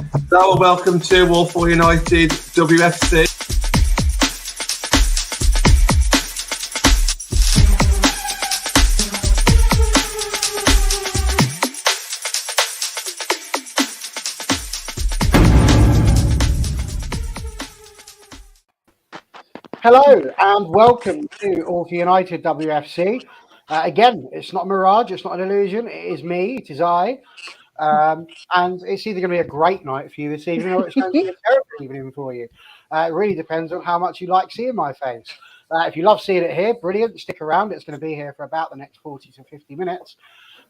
So, welcome to Walsall United WFC. Hello and welcome to Walsall United WFC. Again, it's not a mirage, it's not an illusion, it is me, it is I. And it's either going to be a great night for you this evening or it's going to be a terrible evening for you. It really depends on how much you like seeing my face. If you love seeing it here, brilliant, stick around. It's going to be here for about the next 40 to 50 minutes.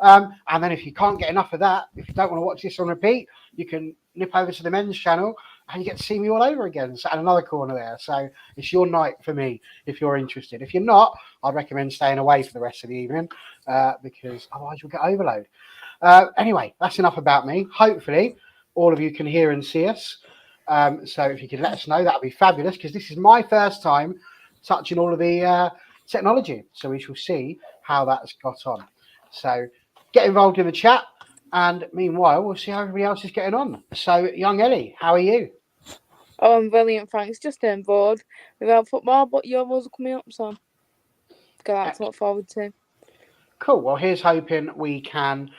And then if you can't get enough of that, if you don't want to watch this on repeat, you can nip over to the men's channel and you get to see me all over again. Sat in another corner there. So it's your night for me if you're interested. If you're not, I'd recommend staying away for the rest of the evening because otherwise you'll get overload. Anyway, that's enough about me. Hopefully, all of you can hear and see us. So if you could let us know, that would be fabulous because this is my first time touching all of the technology. So we shall see how that's got on. So get involved in the chat. And meanwhile, we'll see how everybody else is getting on. So, young Ellie, how are you? Oh, I'm brilliant, thanks. Just bored without football, but Euros are coming up, so got that to look forward to. Cool. Well, here's hoping we can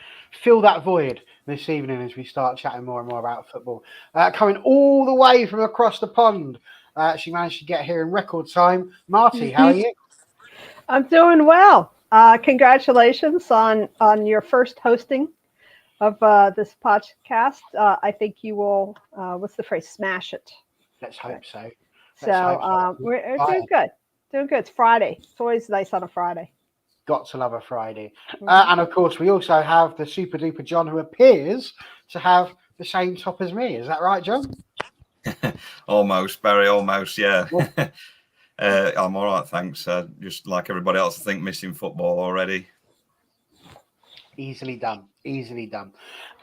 fill that void this evening as we start chatting more and more about football. Coming all the way from across the pond, she managed to get here in record time. Marty, how are you? I'm doing well. Congratulations on your first hosting of this podcast. I think you will, what's the phrase, smash it. Let's hope so. We're doing good. Doing good. It's Friday. It's always nice on a Friday. Got to love a Friday. And of course, we also have the super duper John, who appears to have the same top as me. Is that right, John? Almost, Barry, almost, yeah. I'm all right, thanks. Just like everybody else, I think missing football already. Easily done. Easily done.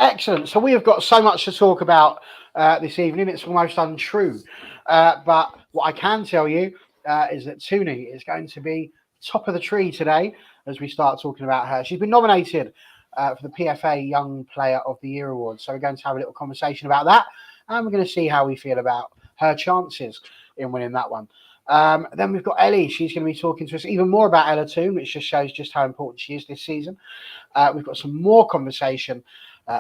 Excellent. So we have got so much to talk about this evening. It's almost untrue. But what I can tell you is that Tooney is going to be top of the tree today as we start talking about her. She's been nominated for the PFA Young Player of the Year Award. So we're going to have a little conversation about that. And we're going to see how we feel about her chances in winning that one. Then we've got Ellie. She's going to be talking to us even more about Ella Toon, which just shows just how important she is this season. We've got some more conversation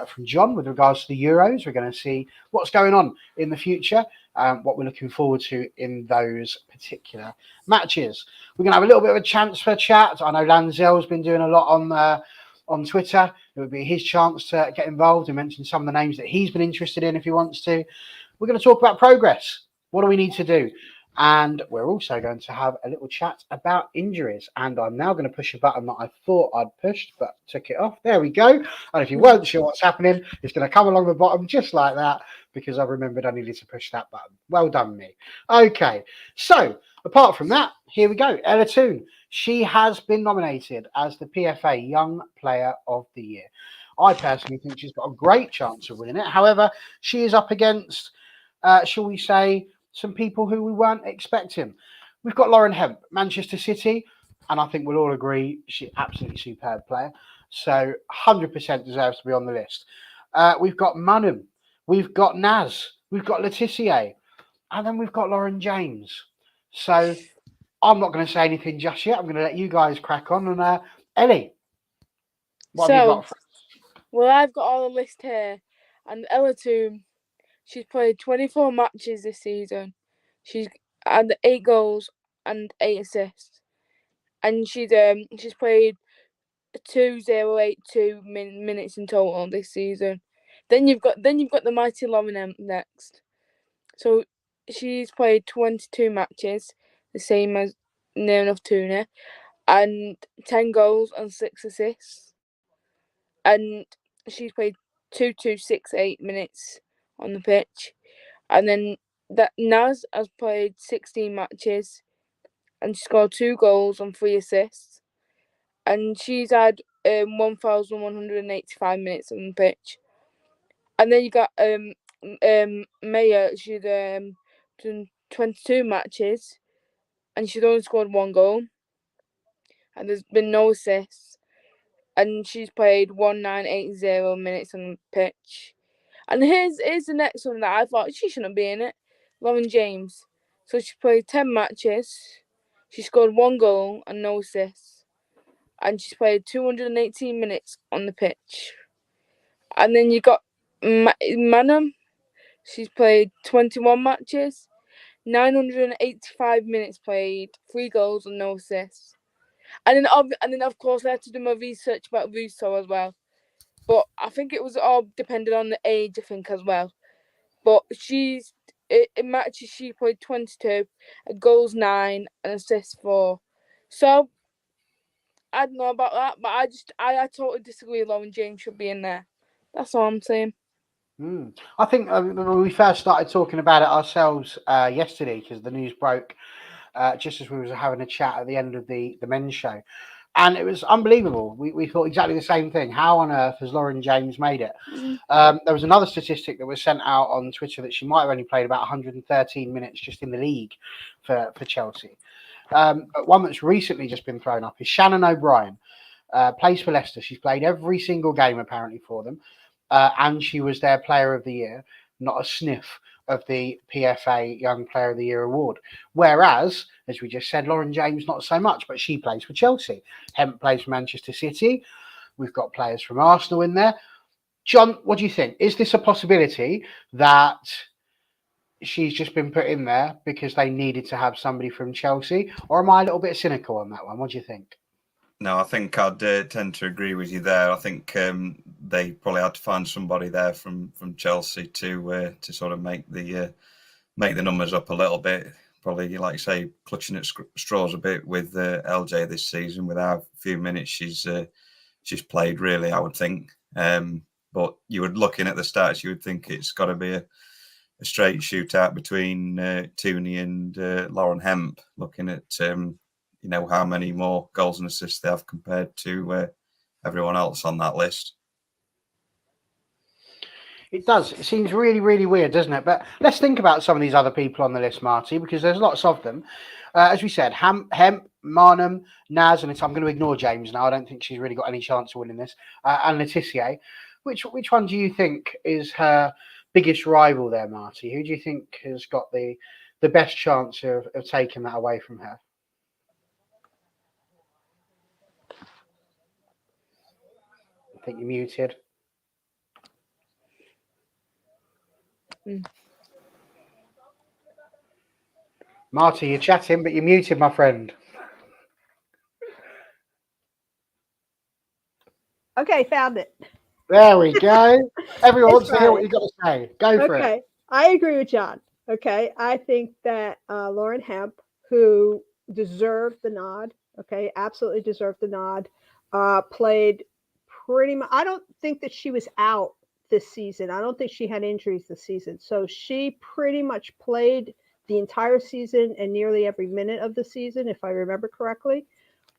from John with regards to the Euros. We're going to see what's going on in the future, what we're looking forward to in those particular matches. We're going to have a little bit of a chance for chat. I know Lanzel's been doing a lot on Twitter. It would be his chance to get involved and mention some of the names that he's been interested in if he wants to. We're going to talk about progress. What do we need to do? And we're also going to have a little chat about injuries. And I'm now going to push a button that I thought I'd pushed, but took it off. There we go. And if you weren't sure what's happening, it's going to come along the bottom just like that because I've remembered I needed to push that button. Well done, me. Okay. So apart from that, here we go. Ella Toon. She has been nominated as the PFA Young Player of the Year. I personally think she's got a great chance of winning it. However, she is up against, shall we say, some people who we weren't expecting. We've got Lauren Hemp, Manchester City, and I think we'll all agree she's absolutely superb player. So 100% deserves to be on the list. We've got Munham, we've got Naz, we've got Letitia, and then we've got Lauren James. So I'm not going to say anything just yet. I'm going to let you guys crack on. And Ellie, what have you got? Well, I've got all the list here, and Ella Toon. She's played 24 matches this season. She's had 8 goals and 8 assists, and she's played 2,082 minutes in total this season. Then you've got the mighty Lauren Hemp next. So she's played 22 matches, the same as near enough Tooney, and 10 goals and 6 assists, and she's played 2,268 minutes on the pitch. And then that Naz has played 16 matches and scored 2 goals and 3 assists, and she's had 1,185 minutes on the pitch. And then you got Maya. She's done 22 matches and she's only scored 1 goal, and there's been no assists, and she's played 1,980 minutes on the pitch. And here's the next one that I thought she shouldn't be in it. Lauren James. So she played 10 matches. She scored 1 goal and no assists. And she's played 218 minutes on the pitch. And then you got Manham. She's played 21 matches, 985 minutes played, 3 goals and no assists. And then of course I had to do my research about Russo as well. But I think it was all dependent on the age, I think, as well. But in matches she played 22, goals 9 and assists 4. So I don't know about that, but I totally disagree. Lauren James should be in there. That's all I'm saying. I think when we first started talking about it ourselves yesterday, because the news broke just as we were having a chat at the end of the men's show, and it was unbelievable. We thought exactly the same thing. How on earth has Lauren James made it? There was another statistic that was sent out on Twitter that she might have only played about 113 minutes just in the league for Chelsea. But one that's recently just been thrown up is Shannon O'Brien. Plays for Leicester. She's played every single game apparently for them. And she was their Player of the Year, not a sniff of the PFA Young Player of the Year award. Whereas, as we just said, Lauren James, not so much, but she plays for Chelsea. Hemp plays for Manchester City. We've got players from Arsenal in there. John, what do you think? Is this a possibility that she's just been put in there because they needed to have somebody from Chelsea? Or am I a little bit cynical on that one? What do you think? No, I think I'd tend to agree with you there. I think they probably had to find somebody there from Chelsea to sort of make the numbers up a little bit. Probably, like you say, clutching at straws a bit with LJ this season. With how few minutes she's played, really, I would think. But you would, looking at the stats, you would think it's got to be a straight shootout between Tooney and Lauren Hemp. Looking at how many more goals and assists they have compared to everyone else on that list. It does. It seems really, really weird, doesn't it? But let's think about some of these other people on the list, Marty, because there's lots of them. As we said, Hemp, Marnham, Naz, and I'm going to ignore James now. I don't think she's really got any chance of winning this. And Letitia. Which one do you think is her biggest rival there, Marty? Who do you think has got the best chance of taking that away from her? I think you're muted. Marty, you're chatting, but you're muted, my friend. Okay, found it. There we go. Everyone wants to hear what you've got to say. Go for it. Okay, I agree with John. Okay, I think that Lauren Hemp, who deserved the nod, okay, absolutely deserved the nod, played pretty much. I don't think that she was out this season. I don't think she had injuries this season. So she pretty much played the entire season and nearly every minute of the season, if I remember correctly.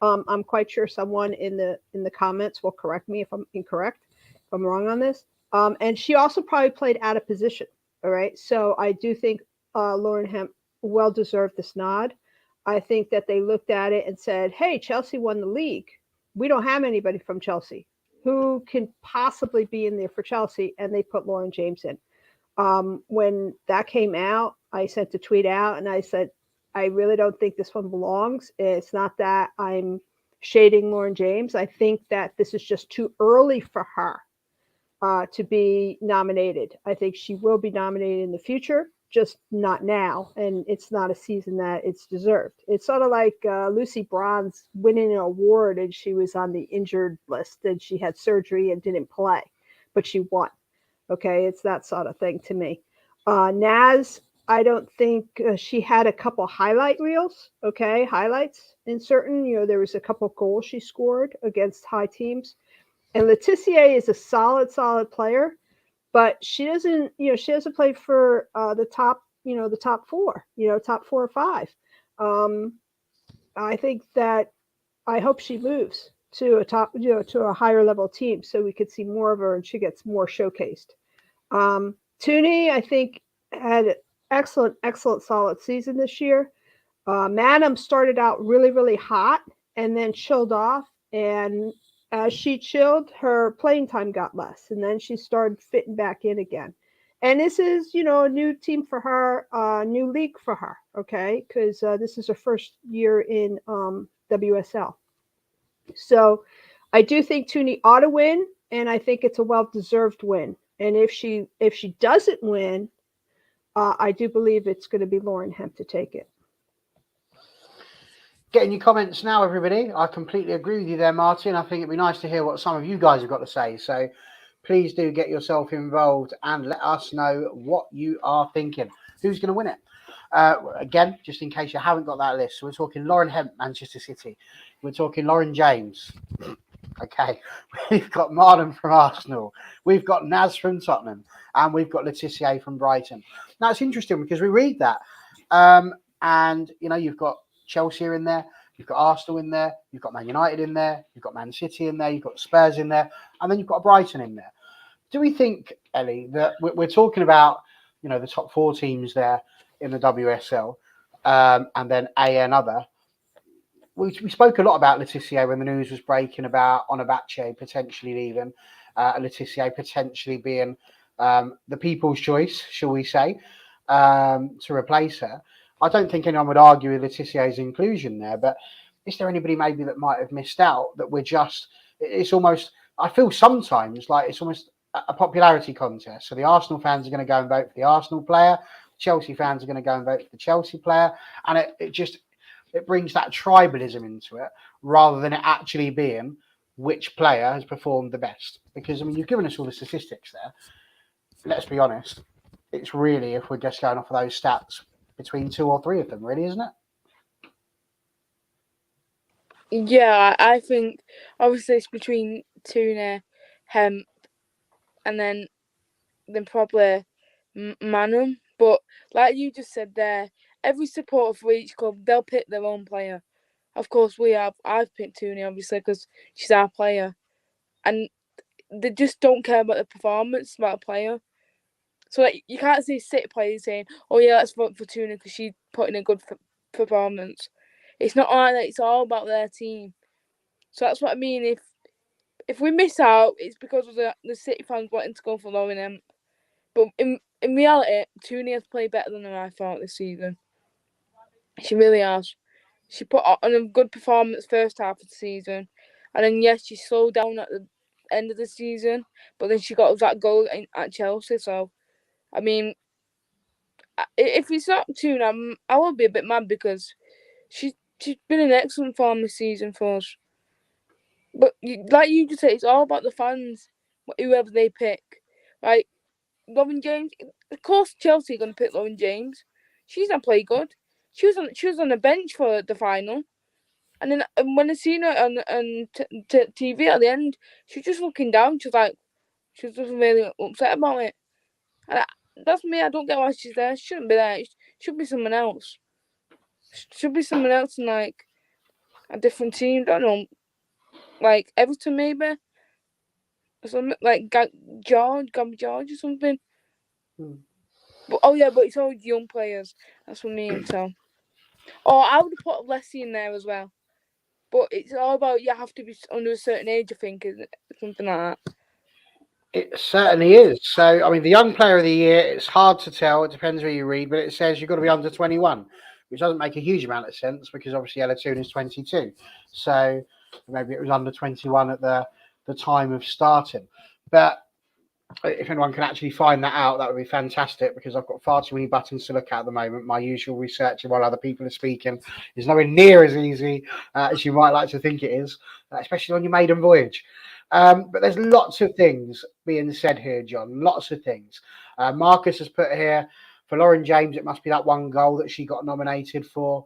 I'm quite sure someone in the comments will correct me if I'm incorrect, if I'm wrong on this. And she also probably played out of position. All right. So I do think Lauren Hemp well deserved this nod. I think that they looked at it and said, hey, Chelsea won the league. We don't have anybody from Chelsea who can possibly be in there for Chelsea. And they put Lauren James in. When that came out, I sent a tweet out and I said, I really don't think this one belongs. It's not that I'm shading Lauren James. I think that this is just too early for her to be nominated. I think she will be nominated in the future, just not now. And it's not a season that it's deserved. It's sort of like Lucy Bronze winning an award and she was on the injured list and she had surgery and didn't play, but she won. Okay, it's that sort of thing to me. Naz, I don't think she had a couple highlight reels, okay, highlights in certain, there was a couple goals she scored against high teams. And Letitia is a solid player, but she doesn't play for the top, the top four, top 4 or 5. I think that I hope she moves to a top, to a higher level team so we could see more of her and she gets more showcased. Tooney, I think, had excellent, solid season this year. Madam started out really, really hot and then chilled off. And as she chilled, her playing time got less. And then she started fitting back in again. And this is, a new team for her, new league for her, okay? Because this is her first year in WSL. So I do think Tooney ought to win, and I think it's a well-deserved win. And if she doesn't win, I do believe it's going to be Lauren Hemp to take it. Getting your comments now, everybody. I completely agree with you there, Martin. I think it'd be nice to hear what some of you guys have got to say. So please do get yourself involved and let us know what you are thinking. Who's going to win it? Again, just in case you haven't got that list. So we're talking Lauren Hemp, Manchester City. We're talking Lauren James. Okay. We've got Marlon from Arsenal. We've got Naz from Tottenham. And we've got Laetitia from Brighton. Now, it's interesting because we read that. And, you've got Chelsea in there, you've got Arsenal in there, you've got Man United in there, you've got Man City in there, you've got Spurs in there, and then you've got Brighton in there. Do we think, Ellie, that we're talking about, the top 4 teams there in the WSL, and then and other? We spoke a lot about Laetitia when the news was breaking about Onabache potentially leaving, Laetitia potentially being the people's choice, shall we say, to replace her. I don't think anyone would argue with Laetitia's inclusion there, but is there anybody maybe that might have missed out that it's almost, I feel sometimes like it's almost a popularity contest. So the Arsenal fans are going to go and vote for the Arsenal player, Chelsea fans are going to go and vote for the Chelsea player, and it brings that tribalism into it rather than it actually being which player has performed the best. Because, you've given us all the statistics there. Let's be honest, it's really, if we're just going off of those stats, between 2 or 3 of them, really, isn't it? Yeah, I think obviously it's between Tooney, Hemp, and then probably Manum. But like you just said there, every supporter for each club, they'll pick their own player. Of course, I've picked Tooney, obviously, because she's our player. And they just don't care about the performance, about the player. So you can't see City players saying, "Oh yeah, let's vote for Tooney because she put in a good performance." It's not like that. It's all about their team. So that's what I mean. If we miss out, it's because of the City fans wanting to go for Lauren Hemp. But in reality, Tooney has played better than I thought this season. She really has. She put on a good performance first half of the season, and then yes, she slowed down at the end of the season. But then she got that goal at Chelsea. So, I mean, if it's not Tooney, I will be a bit mad because she's been in excellent form this season for us. But like you just said, it's all about the fans, whoever they pick. Like Lauren James, of course Chelsea are going to pick Lauren James. She's not played good. She was on the bench for the final, and then when I seen her on TV at the end, she was just looking down. She was just really upset about it. And that's me. I don't get why she's there. She shouldn't be there. It should be someone else. Should be someone else in like a different team. I don't know, like Everton maybe, or something like Gabby George or something. But but it's all young players. That's what I mean. So, I would have put Leslie in there as well. But it's all about you have to be under a certain age, I think, isn't it? Something like that. It certainly is. So, the Young Player of the Year, it's hard to tell. It depends where you read, but it says you've got to be under 21, which doesn't make a huge amount of sense because obviously Ella Toon is 22. So maybe it was under 21 at the time of starting. But if anyone can actually find that out, that would be fantastic because I've got far too many buttons to look at the moment. My usual researching while other people are speaking is nowhere near as easy as you might like to think it is, especially on your maiden voyage. But there's lots of things being said here, John. Lots of things. Marcus has put here, for Lauren James, it must be that one goal that she got nominated for.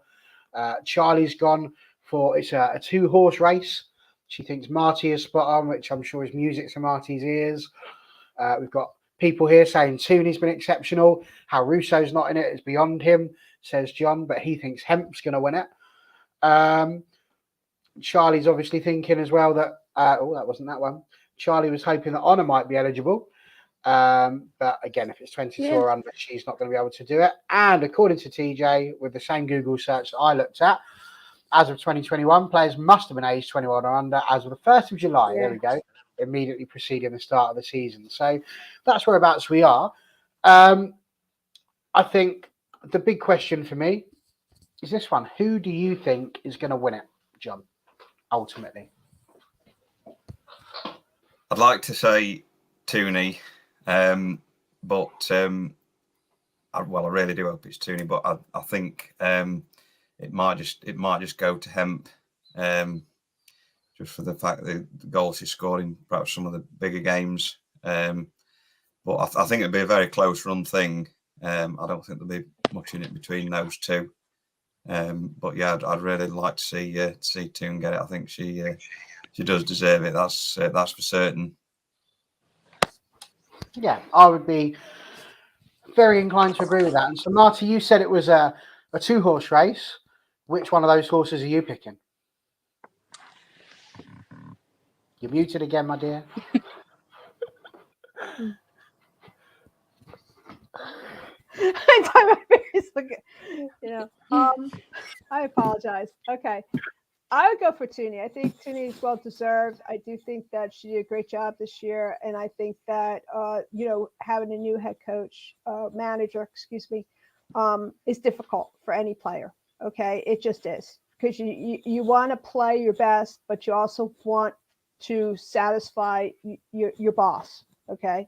Charlie's gone for, it's a 2-horse race. She thinks Marty is spot on, which I'm sure is music to Marty's ears. We've got people here saying Tooney's been exceptional. How Russo's not in it is beyond him, says John, but he thinks Hemp's going to win it. Charlie's obviously thinking as well that, that wasn't that one. Charlie was hoping that Honor might be eligible. But again, if it's 22 or under, she's not going to be able to do it. And according to TJ, with the same Google search that I looked at, as of 2021, players must have been aged 21 or under as of the 1st of July. Yeah. There we go. Immediately preceding the start of the season. So that's whereabouts we are. I think the big question for me is this one. Who do you think is going to win it, John, ultimately? I'd like to say Tooney, but I really do hope it's Tooney. But I think it might just go to Hemp, just for the fact that the goals he scored in perhaps some of the bigger games. But I think it'd be a very close run thing. I don't think there'll be much in it between those two. But yeah, I'd really like to see Toon get it. I think she does deserve it. That's for certain. Yeah, I would be very inclined to agree with that. And so, Marty, you said it was a 2-horse race. Which one of those horses are you picking? You're muted again, my dear. I apologize. Okay. I would go for Tooney. I think Tooney is well deserved. I do think that she did a great job this year, and I think that having a new head coach, manager, is difficult for any player. Okay, it just is, because you want to play your best, but you also want to satisfy your boss. Okay,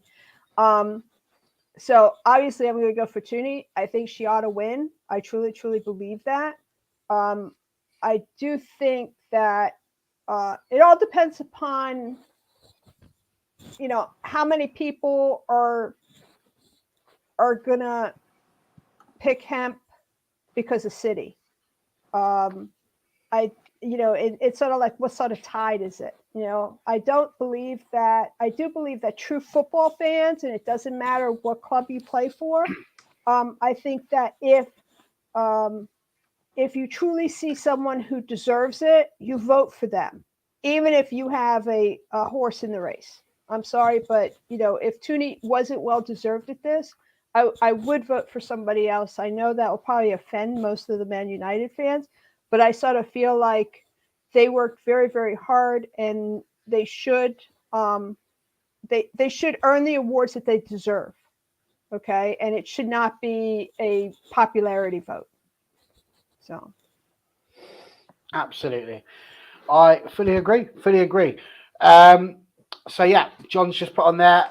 so obviously I'm going to go for Tooney. I think she ought to win. I truly believe that. I do think that it all depends upon, how many people are gonna pick Hemp because of City. It's sort of like, what sort of tide is it? I do believe that true football fans, and it doesn't matter what club you play for. I think that if you truly see someone who deserves it, you vote for them, even if you have a horse in the race. I'm sorry, but if Tooney wasn't well deserved at this, I would vote for somebody else. I know that will probably offend most of the Man United fans, but I sort of feel like they worked very, very hard, and they should they should earn the awards that they deserve. Okay, and it should not be a popularity vote. So, absolutely, I fully agree. So yeah, John's just put on there,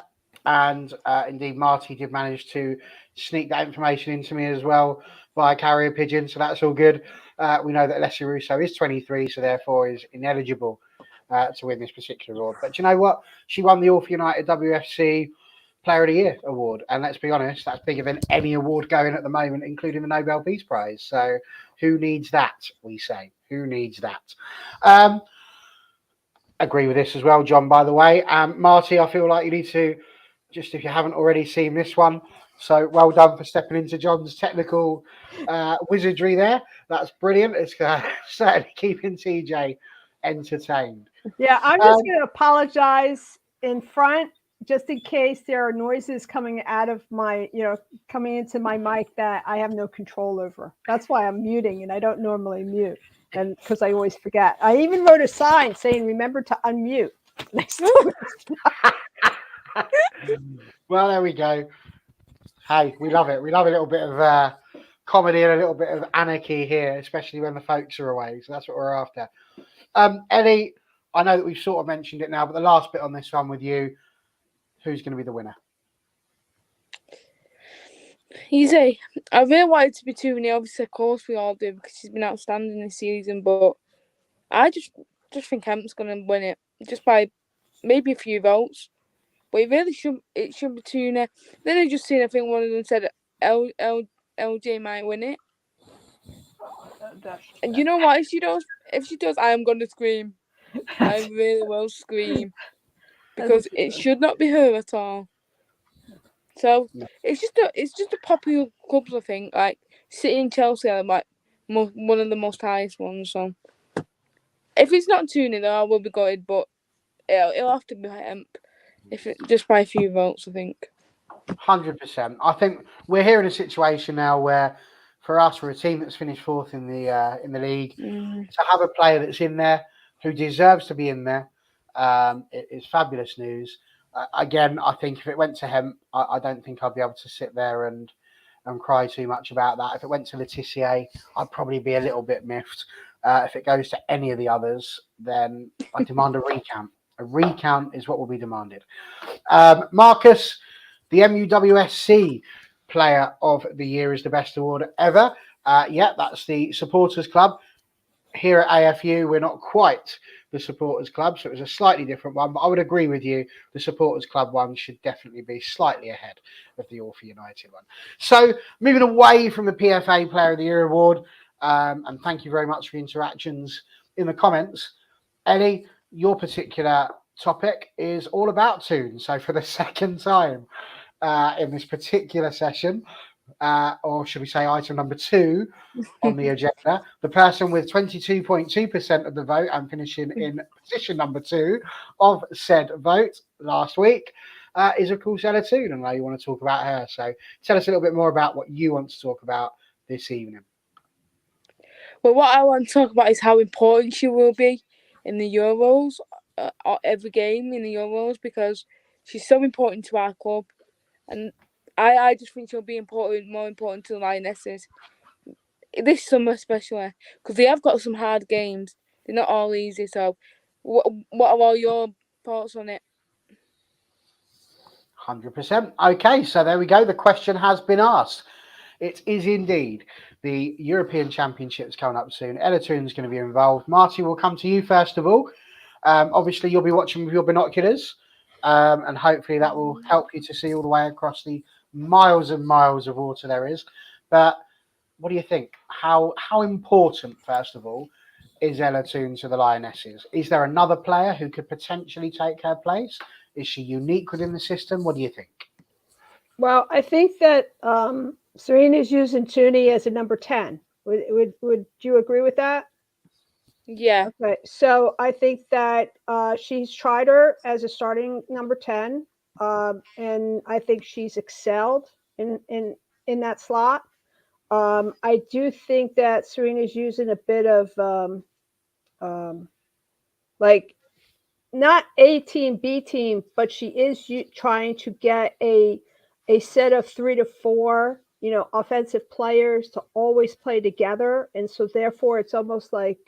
and indeed Marty did manage to sneak that information into me as well via carrier pigeon, so that's all good. We know that Alessia Russo is 23, so therefore is ineligible to win this particular award. But do you know what? She won the Orpha United WFC Player of the Year award, and let's be honest, that's bigger than any award going at the moment, including the Nobel Peace Prize. So who needs that, we say? Who needs that? Agree with this as well, John, by the way. Marty, I feel like you need to, just if you haven't already seen this one, so well done for stepping into John's technical wizardry there. That's brilliant. It's certainly keeping TJ entertained. Yeah, I'm just going to apologize in front, just in case there are noises coming out of my, coming into my mic that I have no control over. That's why I'm muting, and I don't normally mute, and because I always forget. I even wrote a sign saying, "Remember to unmute." Well, there we go. Hey, we love it. We love a little bit of comedy and a little bit of anarchy here, especially when the folks are away. So that's what we're after. Ellie, I know that we've sort of mentioned it now, but the last bit on this one with you, who's going to be the winner? Easy. I really want it to be Tooney. Obviously, of course, we all do, because she's been outstanding this season. But I just think Hemp's going to win it, just by maybe a few votes. But it should be Tooney. Then I just seen, I think one of them said LJ might win it. And you know what? If she does, I am going to scream. I really will scream, because it should not be her at all. So it's just a popular clubs, I think. Like City and Chelsea are like one of the most highest ones. So if it's not Tooney, though, I will be gutted. But it'll have to be Hemp, just by a few votes, I think. 100%. I think we're here in a situation now where, for us, we're a team that's finished fourth in the league. To have a player that's in there who deserves to be in there, it is fabulous news. Again, I think if it went to Hemp, I don't think I'd be able to sit there and cry too much about that. If it went to Letitia, I'd probably be a little bit miffed. If it goes to any of the others, then I demand a recount. A recount is what will be demanded. Marcus, the MUWSC Player of the Year is the best award ever. Yeah, that's the Supporters Club. Here at AFU, we're not quite the Supporters Club, so it was a slightly different one. But I would agree with you, the Supporters Club one should definitely be slightly ahead of the Orpha United one. So moving away from the PFA Player of the Year award, and thank you very much for your interactions in the comments. Ellie, your particular topic is all about Toon. So for the second time in this particular session, or should we say item number 2 on the agenda, the person with 22.2% of the vote and finishing in position number 2 of said vote last week is, of course, Ella Toon, and now you want to talk about her. So tell us a little bit more about what you want to talk about this evening. Well, what I want to talk about is how important she will be in the Euros, every game in the Euros, because she's so important to our club. And I just think she'll be more important to the Lionesses this summer, especially because they have got some hard games. They're not all easy. So, what are all your thoughts on it? 100%. Okay, so there we go. The question has been asked. It is indeed the European Championships coming up soon. Ella Toon's going to be involved. Marty, we'll come to you first of all. Obviously, you'll be watching with your binoculars, and hopefully that will help you to see all the way across the miles and miles of water there is. But what do you think? How important, first of all, is Ella Toon to the Lionesses? Is there another player who could potentially take her place? Is she unique within the system? What do you think? Well, I think that Serena's using Tooney as a number 10. Would you agree with that? Yeah. Okay, so I think that she's tried her as a starting number 10, and I think she's excelled in that slot. I do think that Serena's using a bit of like not A team, B team, but she is trying to get a set of 3 to 4, offensive players to always play together, and so therefore it's almost like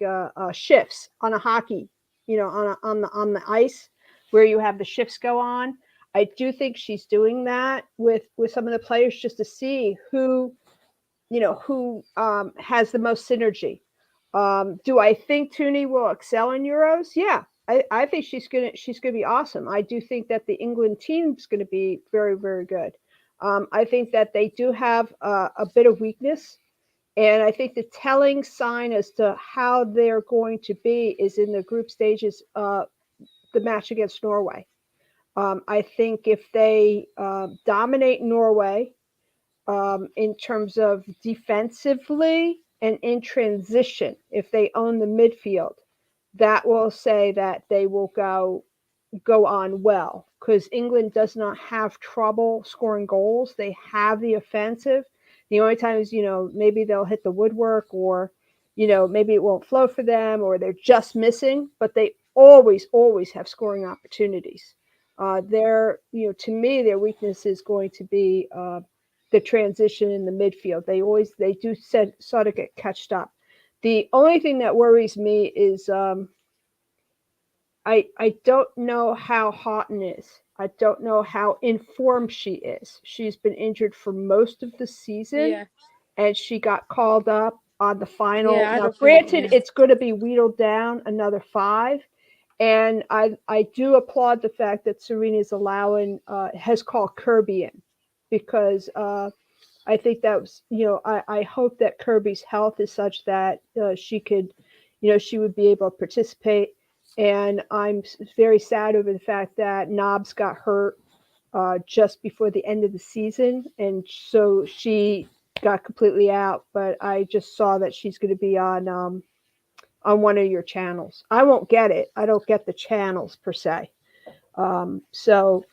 shifts on a hockey, on the ice where you have the shifts go on. I do think she's doing that with some of the players just to see who has the most synergy. Do I think Tooney will excel in Euros? Yeah, I think she's gonna be awesome. I do think that the England team is gonna be very, very good. I think that they do have a bit of weakness, and I think the telling sign as to how they're going to be is in the group stages. The match against Norway. I think if they dominate Norway in terms of defensively and in transition, if they own the midfield, that will say that they will go on well, because England does not have trouble scoring goals. They have the offensive. The only times, maybe they'll hit the woodwork, or, maybe it won't flow for them, or they're just missing, but they always have scoring opportunities. To me, their weakness is going to be the transition in the midfield. They do sort of get catched up. The only thing that worries me is I don't know how Houghton is. I don't know how informed she is. She's been injured for most of the season, and she got called up on the final. Now, granted, it's going to be wheedled down another 5, and I do applaud the fact that Serena's has called Kirby in, because I think that was, I hope that Kirby's health is such that she could, she would be able to participate. And I'm very sad over the fact that Nobbs got hurt just before the end of the season, and so she got completely out. But I just saw that she's going to be on one of your channels. I won't get it. I don't get the channels per se. So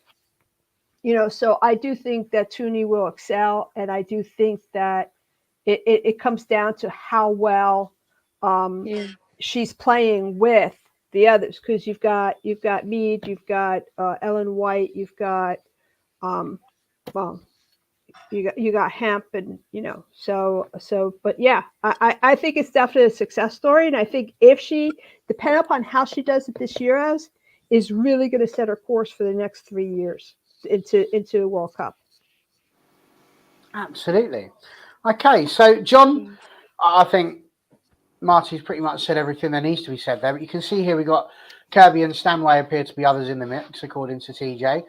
I do think that Tooney will excel, and I do think that it comes down to how well she's playing with the others, because you've got Mead, you've got Ellen White, you've got well, you got Hemp, and but yeah, I think it's definitely a success story, and I think if she, depending upon how she does it this year, is really going to set her course for the next 3 years into a World Cup. Absolutely. Okay, so John, I think Marty's pretty much said everything that needs to be said there, but you can see here we got Kirby and Stanway appear to be others in the mix, according to TJ.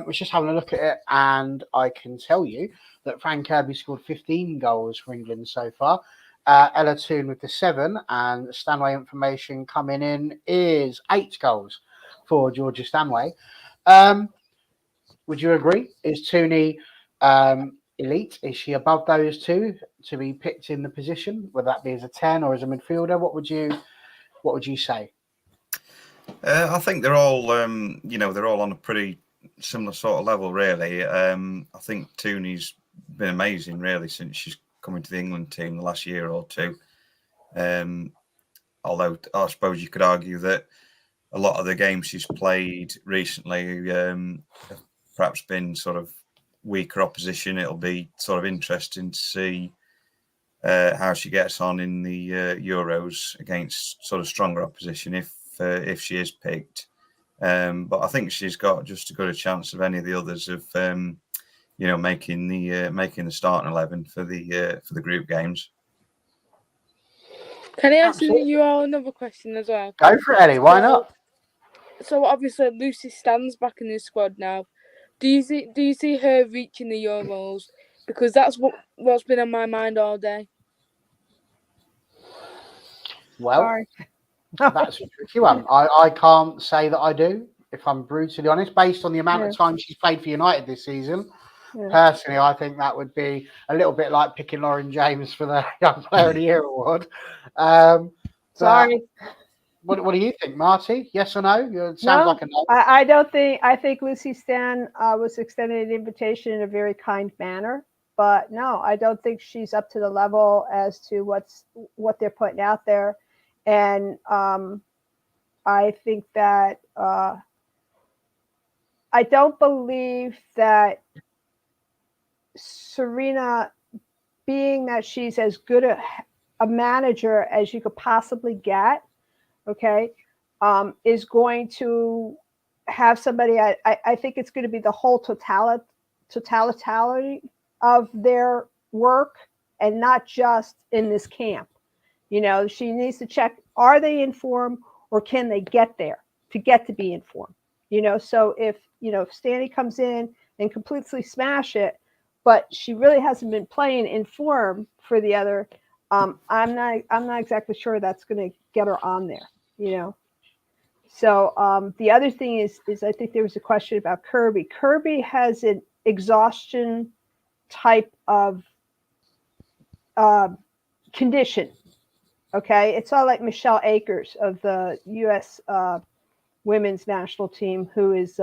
We're just having a look at it, and I can tell you that Fran Kirby scored 15 goals for England so far. Ella Toon with the 7, and Stanway information coming in is 8 goals for Georgia Stanway. Would you agree? Is Tooney elite? Is she above those two to be picked in the position? Would that be as a 10 or as a midfielder? What would you say? I think they're all they're all on a pretty similar sort of level, really. I think Tooney's been amazing, really, since she's come into the England team the last year or two. Although I suppose you could argue that a lot of the games she's played recently have perhaps been sort of weaker opposition. It'll be sort of interesting to see how she gets on in the Euros against sort of stronger opposition if she is picked. But I think she's got just as good a chance of any of the others of making the starting 11 for the group games. Can I ask you all another question as well? Go for it, Ellie. Why not? So obviously Lucy Stan's back in the squad now. Do you see her reaching the Euros? Because that's what's been on my mind all day. Well, that's a tricky one. I can't say that I do, if I'm brutally honest, based on the amount of time she's played for United this season. Yeah. Personally, I think that would be a little bit like picking Lauren James for the Young Player of the Year award. Sorry. What do you think, Marty? Yes or no? It sounds like a no. I don't think. I think Lucy Stan was extended an invitation in a very kind manner, but no, I don't think she's up to the level as to what they're putting out there, and I think that I don't believe that Serena, being that she's as good a manager as you could possibly get, okay, is going to have somebody. I think it's going to be the whole totality of their work, and not just in this camp. She needs to check: are they in form, or can they get there to be in form? So if Stanley comes in and completely smash it, but she really hasn't been playing in form for the other, I'm not exactly sure that's going to get her on there. So the other thing is I think there was a question about Kirby. Kirby has an exhaustion type of condition. Okay, it's all like Michelle Akers of the U.S. Women's national team, who is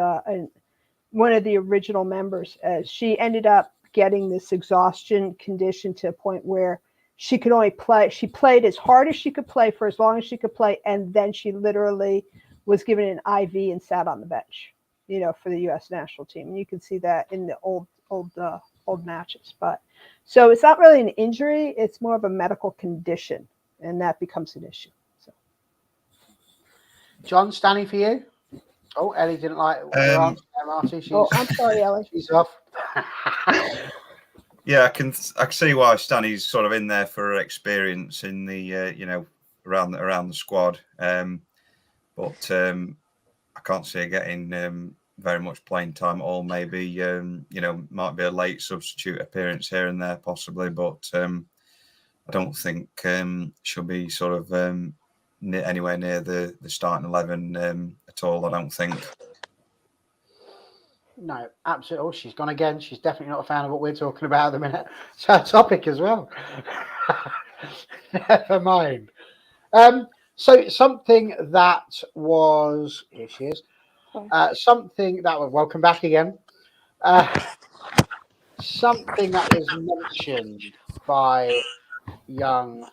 one of the original members. She ended up getting this exhaustion condition to a point where she could only play. She played as hard as she could play for as long as she could play, and then she literally was given an IV and sat on the bench, for the U.S. national team. And you can see that in the old matches. But so it's not really an injury; it's more of a medical condition, and that becomes an issue. So, John, Stanley, for you. Oh, Ellie didn't like your answer there, Marty. I'm sorry, Ellie. She's off. Yeah, I can see why Stanley's sort of in there for her experience in the around the squad, but I can't see her getting very much playing time at all. Maybe might be a late substitute appearance here and there possibly, but I don't think she'll be sort of anywhere near the starting 11 at all. I don't think. No, absolutely. Oh, she's gone again. She's definitely not a fan of what we're talking about at the minute. It's our topic as well. Never mind. So something that was... Here she is. Something that was... Welcome back again. Something that was mentioned by young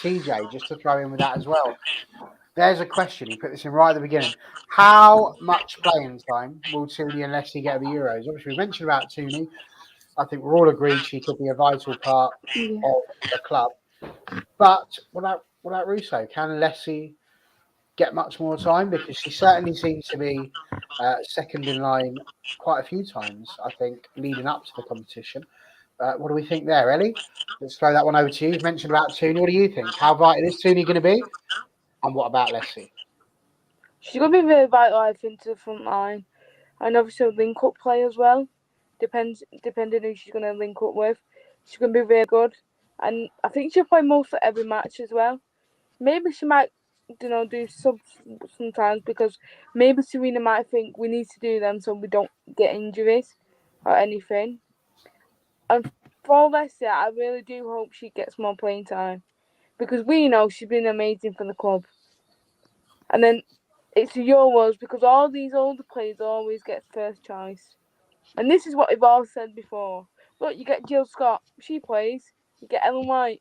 TJ, just to throw in with that as well. There's a question. He put this in right at the beginning. How much playing time will Tooney and Leslie get at the Euros? Obviously, we mentioned about Tooney. I think we're all agreed she could be a vital part Yeah. of the club. But what about Russo? Can Leslie get much more time? Because she certainly seems to be second in line quite a few times, I think, leading up to the competition. What do we think there, Ellie? Let's throw that one over to you. You've mentioned about Tooney. What do you think? How vital is Tooney going to be? And what about Leslie? She's going to be very vital, I think, to the front line. And obviously a link-up play as well. Depending who she's going to link up with. She's going to be very good. And I think she'll play most of every match as well. Maybe she might, do subs sometimes because maybe Serena might think we need to do them so we don't get injuries or anything. And for Leslie, I really do hope she gets more playing time because we know she's been amazing for the club. And then it's the Euros because all these older players always get first choice. And this is what we've all said before. Look, you get Jill Scott, she plays. You get Ellen White.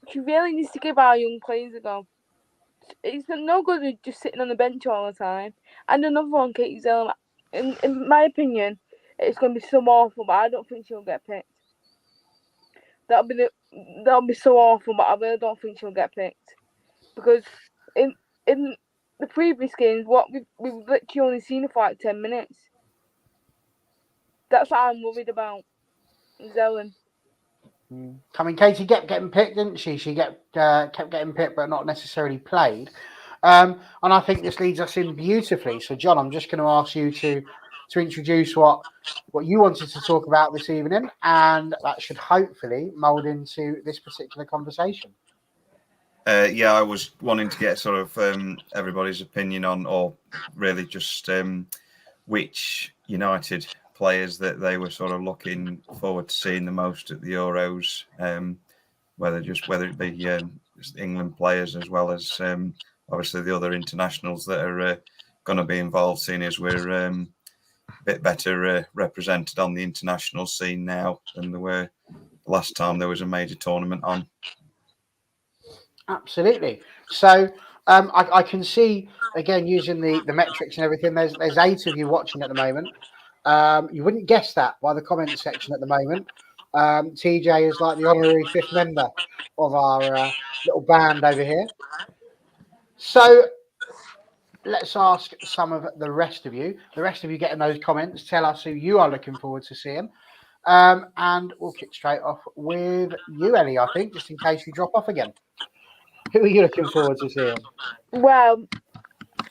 She really needs to give our young players a go. It's no good just sitting on the bench all the time. And another one, Katie Zellum. In my opinion, it's going to be so awful, but I don't think she'll get picked. That'll be so awful, but I really don't think she'll get picked because in the previous games, what we've literally only seen her for like 10 minutes. That's what I'm worried about. Zellum. I mean, Katie kept getting picked, didn't she? She kept getting picked, but not necessarily played. And I think this leads us in beautifully. So, John, I'm just going to ask you to introduce what you wanted to talk about this evening, and that should hopefully mould into this particular conversation. Yeah, I was wanting to get sort of everybody's opinion on, or really just which United players that they were sort of looking forward to seeing the most at the Euros, whether it be just England players as well as obviously the other internationals that are going to be involved, seeing as we're a bit better represented on the international scene now than there were last time there was a major tournament on. Absolutely. So I can see, again, using the metrics and everything, there's 8 of you watching at the moment. You wouldn't guess that by the comment section at the moment. TJ is like the honorary 5th member of our little band over here. So let's ask some of the rest of you. The rest of you get in those comments. Tell us who you are looking forward to seeing. And we'll kick straight off with you, Ellie, I think, just in case you drop off again. Who are you looking forward to seeing? Well,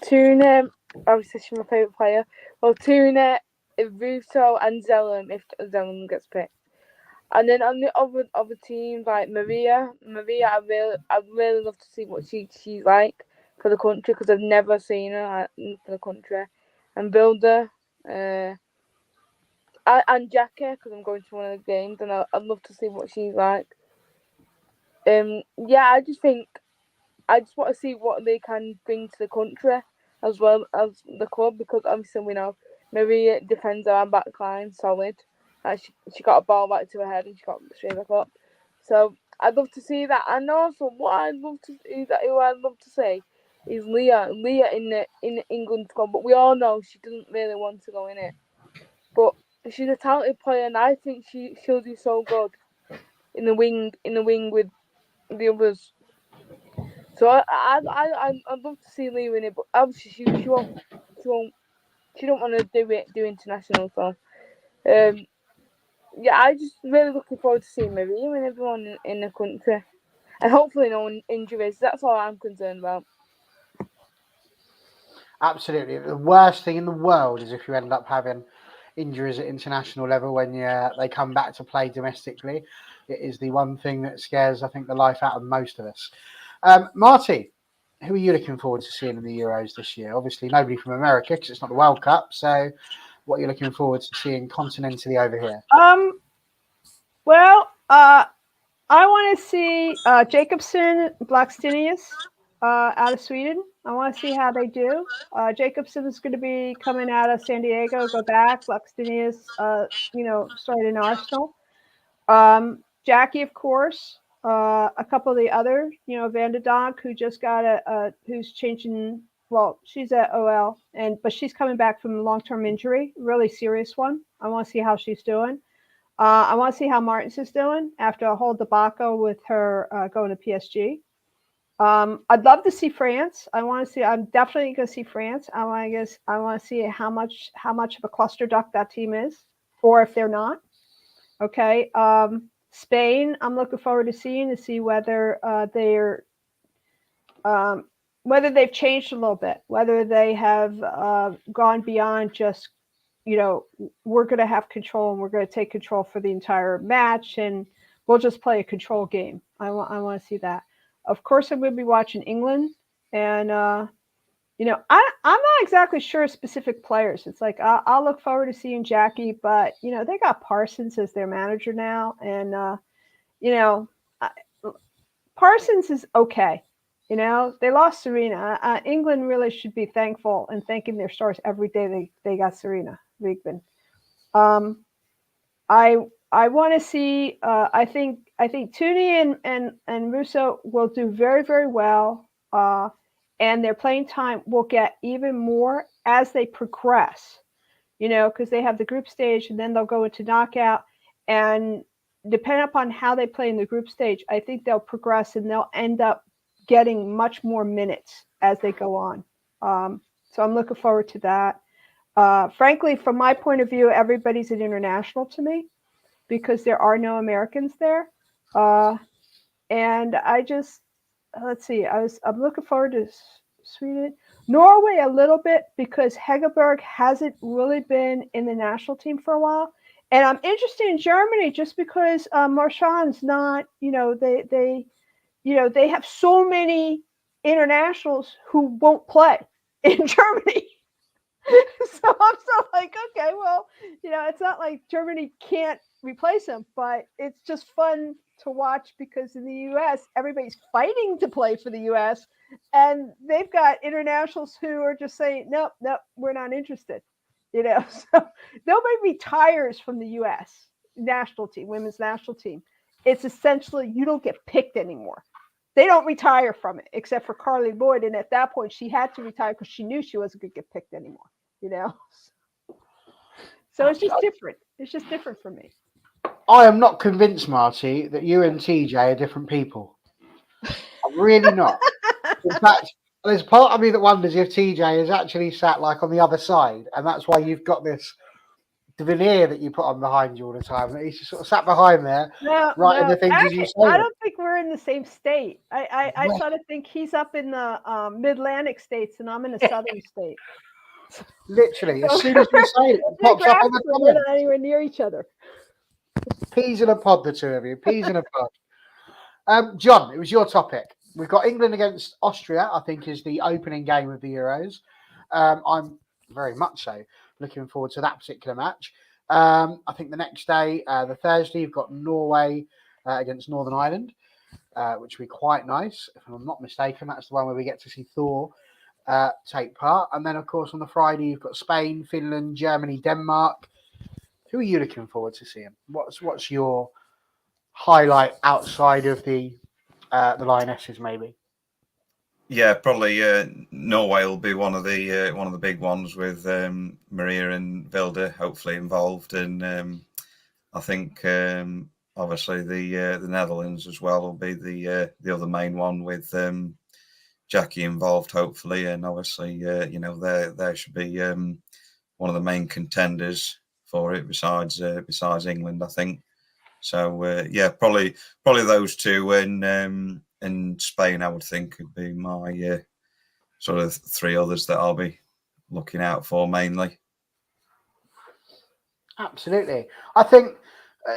Tooney, obviously she's my favourite player. Well, Tooney, Russo and Zellum if Zellum gets picked. And then on the other teams like Maria, I'd really love to see what she's like for the country because I've never seen her for the country. And Builder, and Jackie because I'm going to one of the games and I'd love to see what she's like. Yeah, I just want to see what they can bring to the country as well as the club because obviously we know Maria defends our back line solid. She got a ball back to her head and she got straight back up. So I'd love to see that. And also what I'd love to see is Leah in the England squad. But we all know she doesn't really want to go in it. But she's a talented player and I think she'll do so good in the wing with the others. So I'd love to see Leah in it, but obviously she don't want to do international. So yeah, I just really looking forward to seeing Maria and everyone in the country, and hopefully no injuries. That's all I'm concerned about. Absolutely, the worst thing in the world is if you end up having injuries at international level when they come back to play domestically. It is the one thing that scares, I think, the life out of most of us. Marty, who are you looking forward to seeing in the Euros this year? Obviously, nobody from America because it's not the World Cup. So, what are you looking forward to seeing continentally over here? Well, I want to see Jacobson Blackstenius out of Sweden. I want to see how they do. Jacobson is going to be coming out of San Diego, go back. Blackstenius, started in Arsenal. Jackie, of course. a couple of the other, Vanda Donk, who just got who's changing. Well, she's at OL, but she's coming back from a long-term injury, really serious one. I want to see how she's doing. I want to see how Martins is doing after a whole debacle with her going to PSG. I'd love to see France. I'm definitely going to see France. I want to see how much of a cluster duck that team is, or if they're not. Okay. Spain, I'm looking forward to see whether whether they've changed a little bit, whether they have gone beyond just, we're going to have control and we're going to take control for the entire match and we'll just play a control game. I want to see that. Of course, I'm going to be watching England, and I'm not exactly sure of specific players. It's like I'll look forward to seeing Jackie, but they got Parsons as their manager now, and Parsons is okay. They lost Serena. England really should be thankful and thanking their stars every day they got Serena Wiegman. I want to see. I think Tooney and Russo will do very, very well, and their playing time will get even more as they progress. Because they have the group stage and then they'll go into knockout, and depending upon how they play in the group stage, I think they'll progress and they'll end up getting much more minutes as they go on. So I'm looking forward to that. Frankly, from my point of view, everybody's an international to me, because there are no Americans there. And I just, let's see, I'm looking forward to Sweden. Norway a little bit, because Hegerberg hasn't really been in the national team for a while. And I'm interested in Germany just because Marchand's not, they have so many internationals who won't play in Germany. So I'm so like, okay, well, it's not like Germany can't replace him, but it's just fun to watch because in the U.S., everybody's fighting to play for the U.S., and they've got internationals who are just saying, nope, we're not interested. So nobody retires from the U.S. national team, women's national team. It's essentially you don't get picked anymore. They don't retire from it, except for Carly Lloyd, and at that point, she had to retire because she knew she wasn't going to get picked anymore. So it's just different. It's just different for me. I am not convinced, Marty, that you and TJ are different people. I'm really not. In fact, there's part of me that wonders if TJ is actually sat like on the other side, and that's why you've got this veneer that you put on behind you all the time. That he's just sort of sat behind there, writing the things actually, as you say. I don't think we're in the same state. I sort of think he's up in the mid-Atlantic states, and I'm in a southern state. Literally, as soon as you say it, it pops up on the comment. We're not anywhere near each other. Peas in a pod, the two of you. Peas in a pod. John, it was your topic. We've got England against Austria, I think, is the opening game of the Euros. I'm very much so looking forward to that particular match. I think the next day, the Thursday, you've got Norway against Northern Ireland, which will be quite nice. If I'm not mistaken, that's the one where we get to see Thor take part. And then, of course, on the Friday, you've got Spain, Finland, Germany, Denmark. Who are you looking forward to seeing? What's your highlight outside of the Lionesses, maybe? Yeah, probably Norway will be one of the big ones with Maria and Vilde hopefully involved, and I think obviously the Netherlands as well will be the other main one with Jackie involved hopefully, and obviously there should be one of the main contenders for it besides England, I think. So probably those two, and Spain I would think would be my sort of three others that I'll be looking out for mainly. Absolutely. I think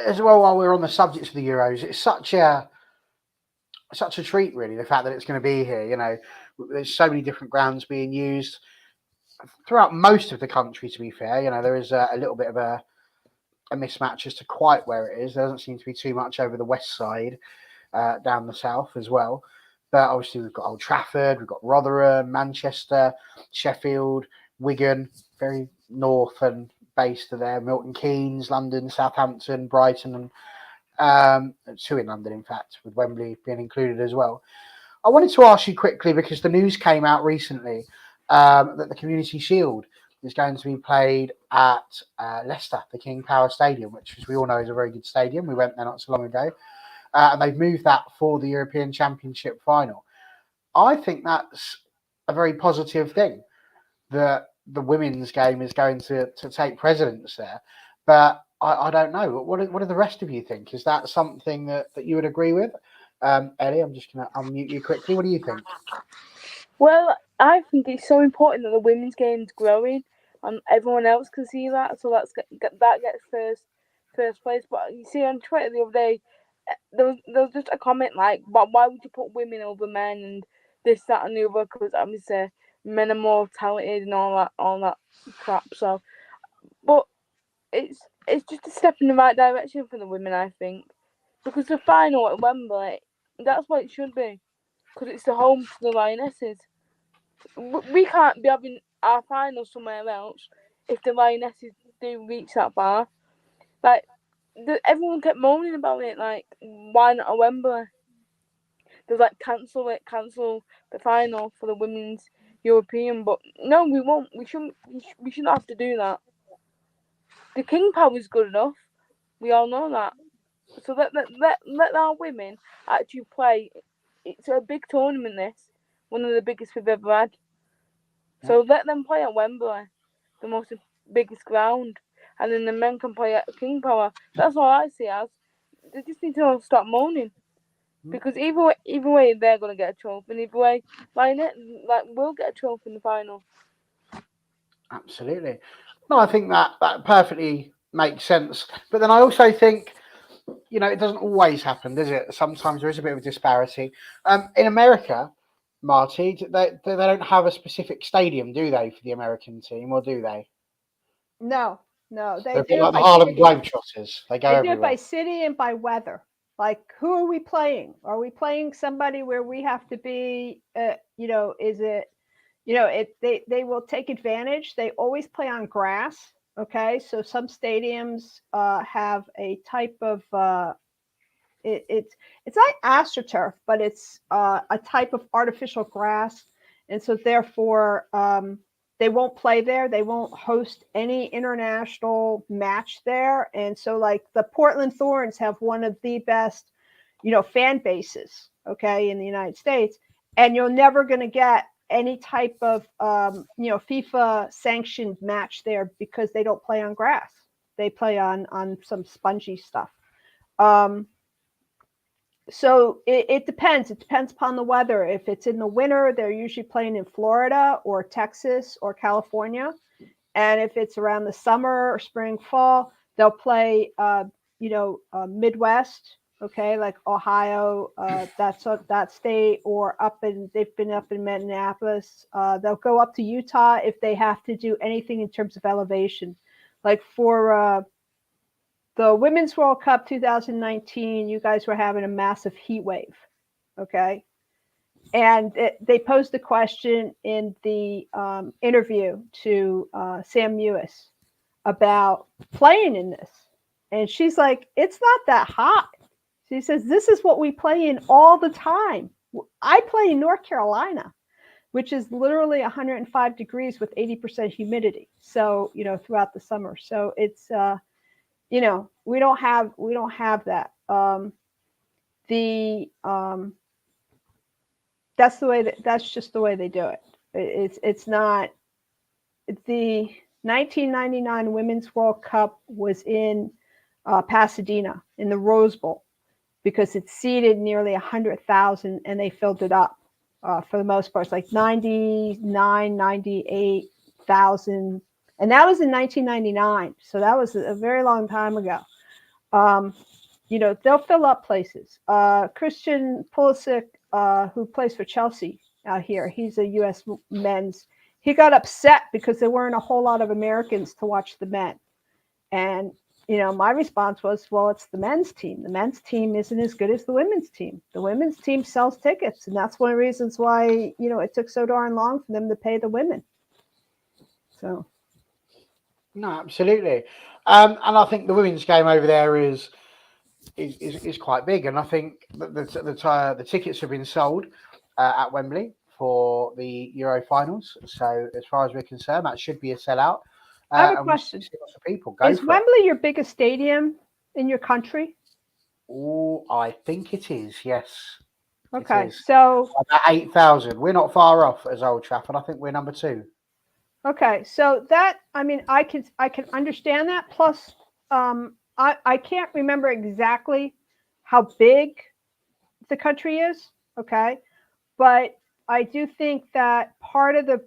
as well, while we're on the subject of the Euros, it's such a treat, really, the fact that it's going to be here. There's so many different grounds being used throughout most of the country, to be fair. There is a little bit of a mismatch as to quite where it is. There doesn't seem to be too much over the west side, down the south as well. But obviously we've got Old Trafford, we've got Rotherham, Manchester, Sheffield, Wigan, very north and based there, Milton Keynes, London, Southampton, Brighton, 2 in London, in fact, with Wembley being included as well. I wanted to ask you quickly, because the news came out recently that the Community Shield is going to be played at Leicester, the King Power Stadium, which, as we all know, is a very good stadium. We went there not so long ago. And they've moved that for the European Championship final. I think that's a very positive thing, that the women's game is going to take precedence there. But I don't know. What do the rest of you think? Is that something that you would agree with? Ellie, I'm just going to unmute you quickly. What do you think? Well, I think it's so important that the women's game's growing, and everyone else can see that. So that gets first place. But you see on Twitter the other day, there was just a comment like, "Why would you put women over men and this, that, and the other?" Because obviously men are more talented and all that crap. So, but it's just a step in the right direction for the women, I think, because the final at Wembley, that's what it should be, because it's the home to the Lionesses. We can't be having our final somewhere else if the Lionesses do reach that far. Like, everyone kept moaning about it, like, why not a Wembley? There's like, cancel the final for the women's European, but no, we won't. We shouldn't have to do that. The King Power is good enough. We all know that. So let our women actually play. It's a big tournament, this. One of the biggest we've ever had. So let them play at Wembley, the biggest ground. And then the men can play at King Power. That's all I see as. They just need to stop moaning. Because either way they're going to get a trophy. And either way, we'll get a trophy in the final. Absolutely. No, I think that perfectly makes sense. But then I also think, it doesn't always happen, does it? Sometimes there is a bit of a disparity. In America, Marty, they don't have a specific stadium, do they, for the American team, or do they? No. They're a bit like the Harlem Globetrotters. They go everywhere. They do it by city and by weather. Like, who are we playing? Are we playing somebody where we have to be, is it, they will take advantage. They always play on grass. Okay. So some stadiums have a type of, it's not AstroTurf, but it's a type of artificial grass. And so therefore, they won't play there. They won't host any international match there. And so, like, the Portland Thorns have one of the best, fan bases, okay, in the United States. And you're never going to get any type of, FIFA sanctioned match there because they don't play on grass. They play on some spongy stuff. So it depends. It depends upon the weather. If it's in the winter, they're usually playing in Florida or Texas or California. And if it's around the summer or spring, fall, they'll play, Midwest, okay, like Ohio, that state, or they've been up in Minneapolis. They'll go up to Utah if they have to do anything in terms of elevation. Like for the Women's World Cup 2019, you guys were having a massive heat wave, okay? And they posed a question in the interview to Sam Mewis about playing in this. And she's like, it's not that hot. She says, this is what we play in all the time. I play in North Carolina, which is literally 105 degrees with 80% humidity. So, throughout the summer. So it's, we don't have that. That's just the way they do it. It's not. The 1999 Women's World Cup was in Pasadena in the Rose Bowl because it seated nearly 100,000 and they filled it up for the most part. It's like 99, 98,000. And that was in 1999. So that was a very long time ago. They'll fill up places. Christian Pulisic, who plays for Chelsea out here, he's a U.S. men's. He got upset because there weren't a whole lot of Americans to watch the men. And, my response was, well, it's the men's team. The men's team isn't as good as the women's team. The women's team sells tickets. And that's one of the reasons why, it took so darn long for them to pay the women. So. No, absolutely. And I think the women's game over there is is quite big, and I think that the tickets have been sold at Wembley for the Euro finals. So as far as we're concerned, that should be a sellout. I have a and we'll question. see lots of people. Go Is for it. Wembley your biggest stadium in your country? Oh, I think it is. Yes. Okay, It is. so About 8,000. We're not far off as Old Trafford. I think we're number 2. okay, so that I mean, I can understand that. Plus, I can't remember exactly how big the country is. Okay, but I do think that part of the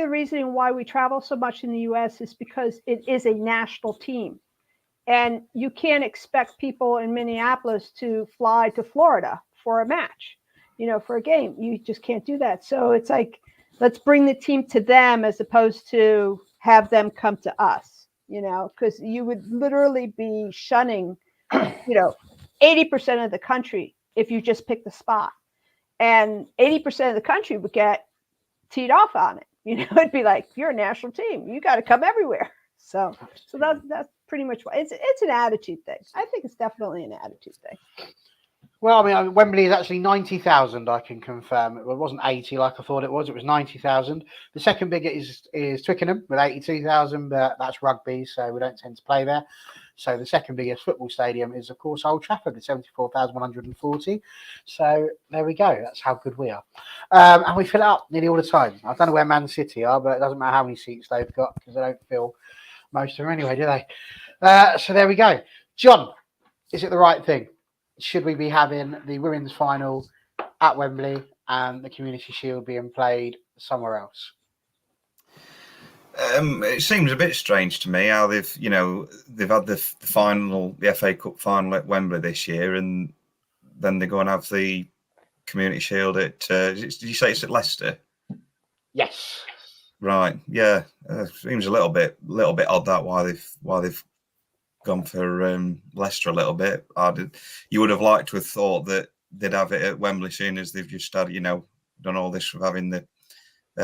reason why we travel so much in the U.S. is because it is a national team, and you can't expect people in Minneapolis to fly to Florida for a match, for a game. You just can't do that. So it's like, let's bring the team to them as opposed to have them come to us, because you would literally be shunning, 80% of the country if you just pick the spot. And 80% of the country would get teed off on it. It'd be like, you're a national team. You got to come everywhere. So that's pretty much why it's an attitude thing. I think it's definitely an attitude thing. Well, I mean, Wembley is actually 90,000. I can confirm it wasn't 80 like I thought it was. It was 90,000. The second biggest is Twickenham with 82,000, but that's rugby, so we don't tend to play there. So the second biggest football stadium is, of course, Old Trafford with 74,140. So there we go. That's how good we are. And we fill it up nearly all the time. I don't know where Man City are, but it doesn't matter how many seats they've got because they don't fill most of them anyway, do they? So there we go. John, is it the right thing? Should we be having the women's final at Wembley and the Community Shield being played somewhere else? It seems a bit strange to me how they've had the final, the FA Cup final at Wembley this year, and then they go and have the Community Shield at. Did you say it's at Leicester? Yes. Right. Yeah. Seems a little bit odd that why they've gone for Leicester a little bit. You would have liked to have thought that they'd have it at Wembley soon as they've just had done all this with having the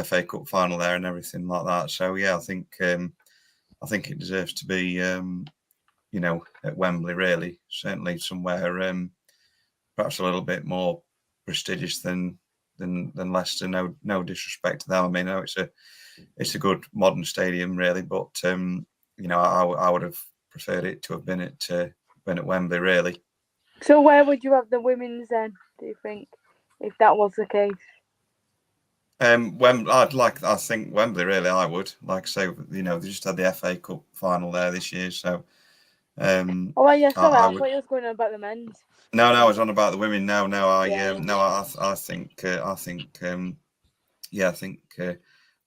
FA Cup final there and everything like that. So yeah, I think it deserves to be at Wembley really. Certainly somewhere perhaps a little bit more prestigious than Leicester. No disrespect to them. I mean, it's a good modern stadium really, but I would have preferred it to have been at Wembley really. So where would you have the women's then, do you think, if that was the case? I think Wembley really. I would like to say, they just had the FA Cup final there this year, so. Oh well, yeah, sorry, I thought you was going on about the men's. No, I was on about the women. No, I think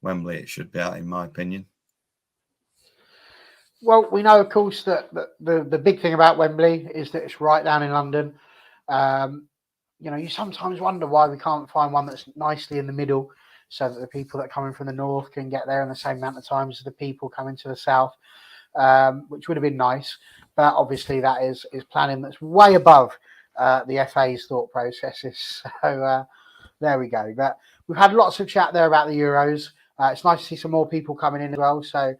Wembley it should be at, in my opinion. Well, we know, of course, that the big thing about Wembley is that it's right down in London. You sometimes wonder why we can't find one that's nicely in the middle so that the people that are coming from the north can get there in the same amount of time as the people coming to the south, which would have been nice. But obviously that is planning that's way above the FA's thought processes. So there we go. But we've had lots of chat there about the Euros. It's nice to see some more people coming in as well. So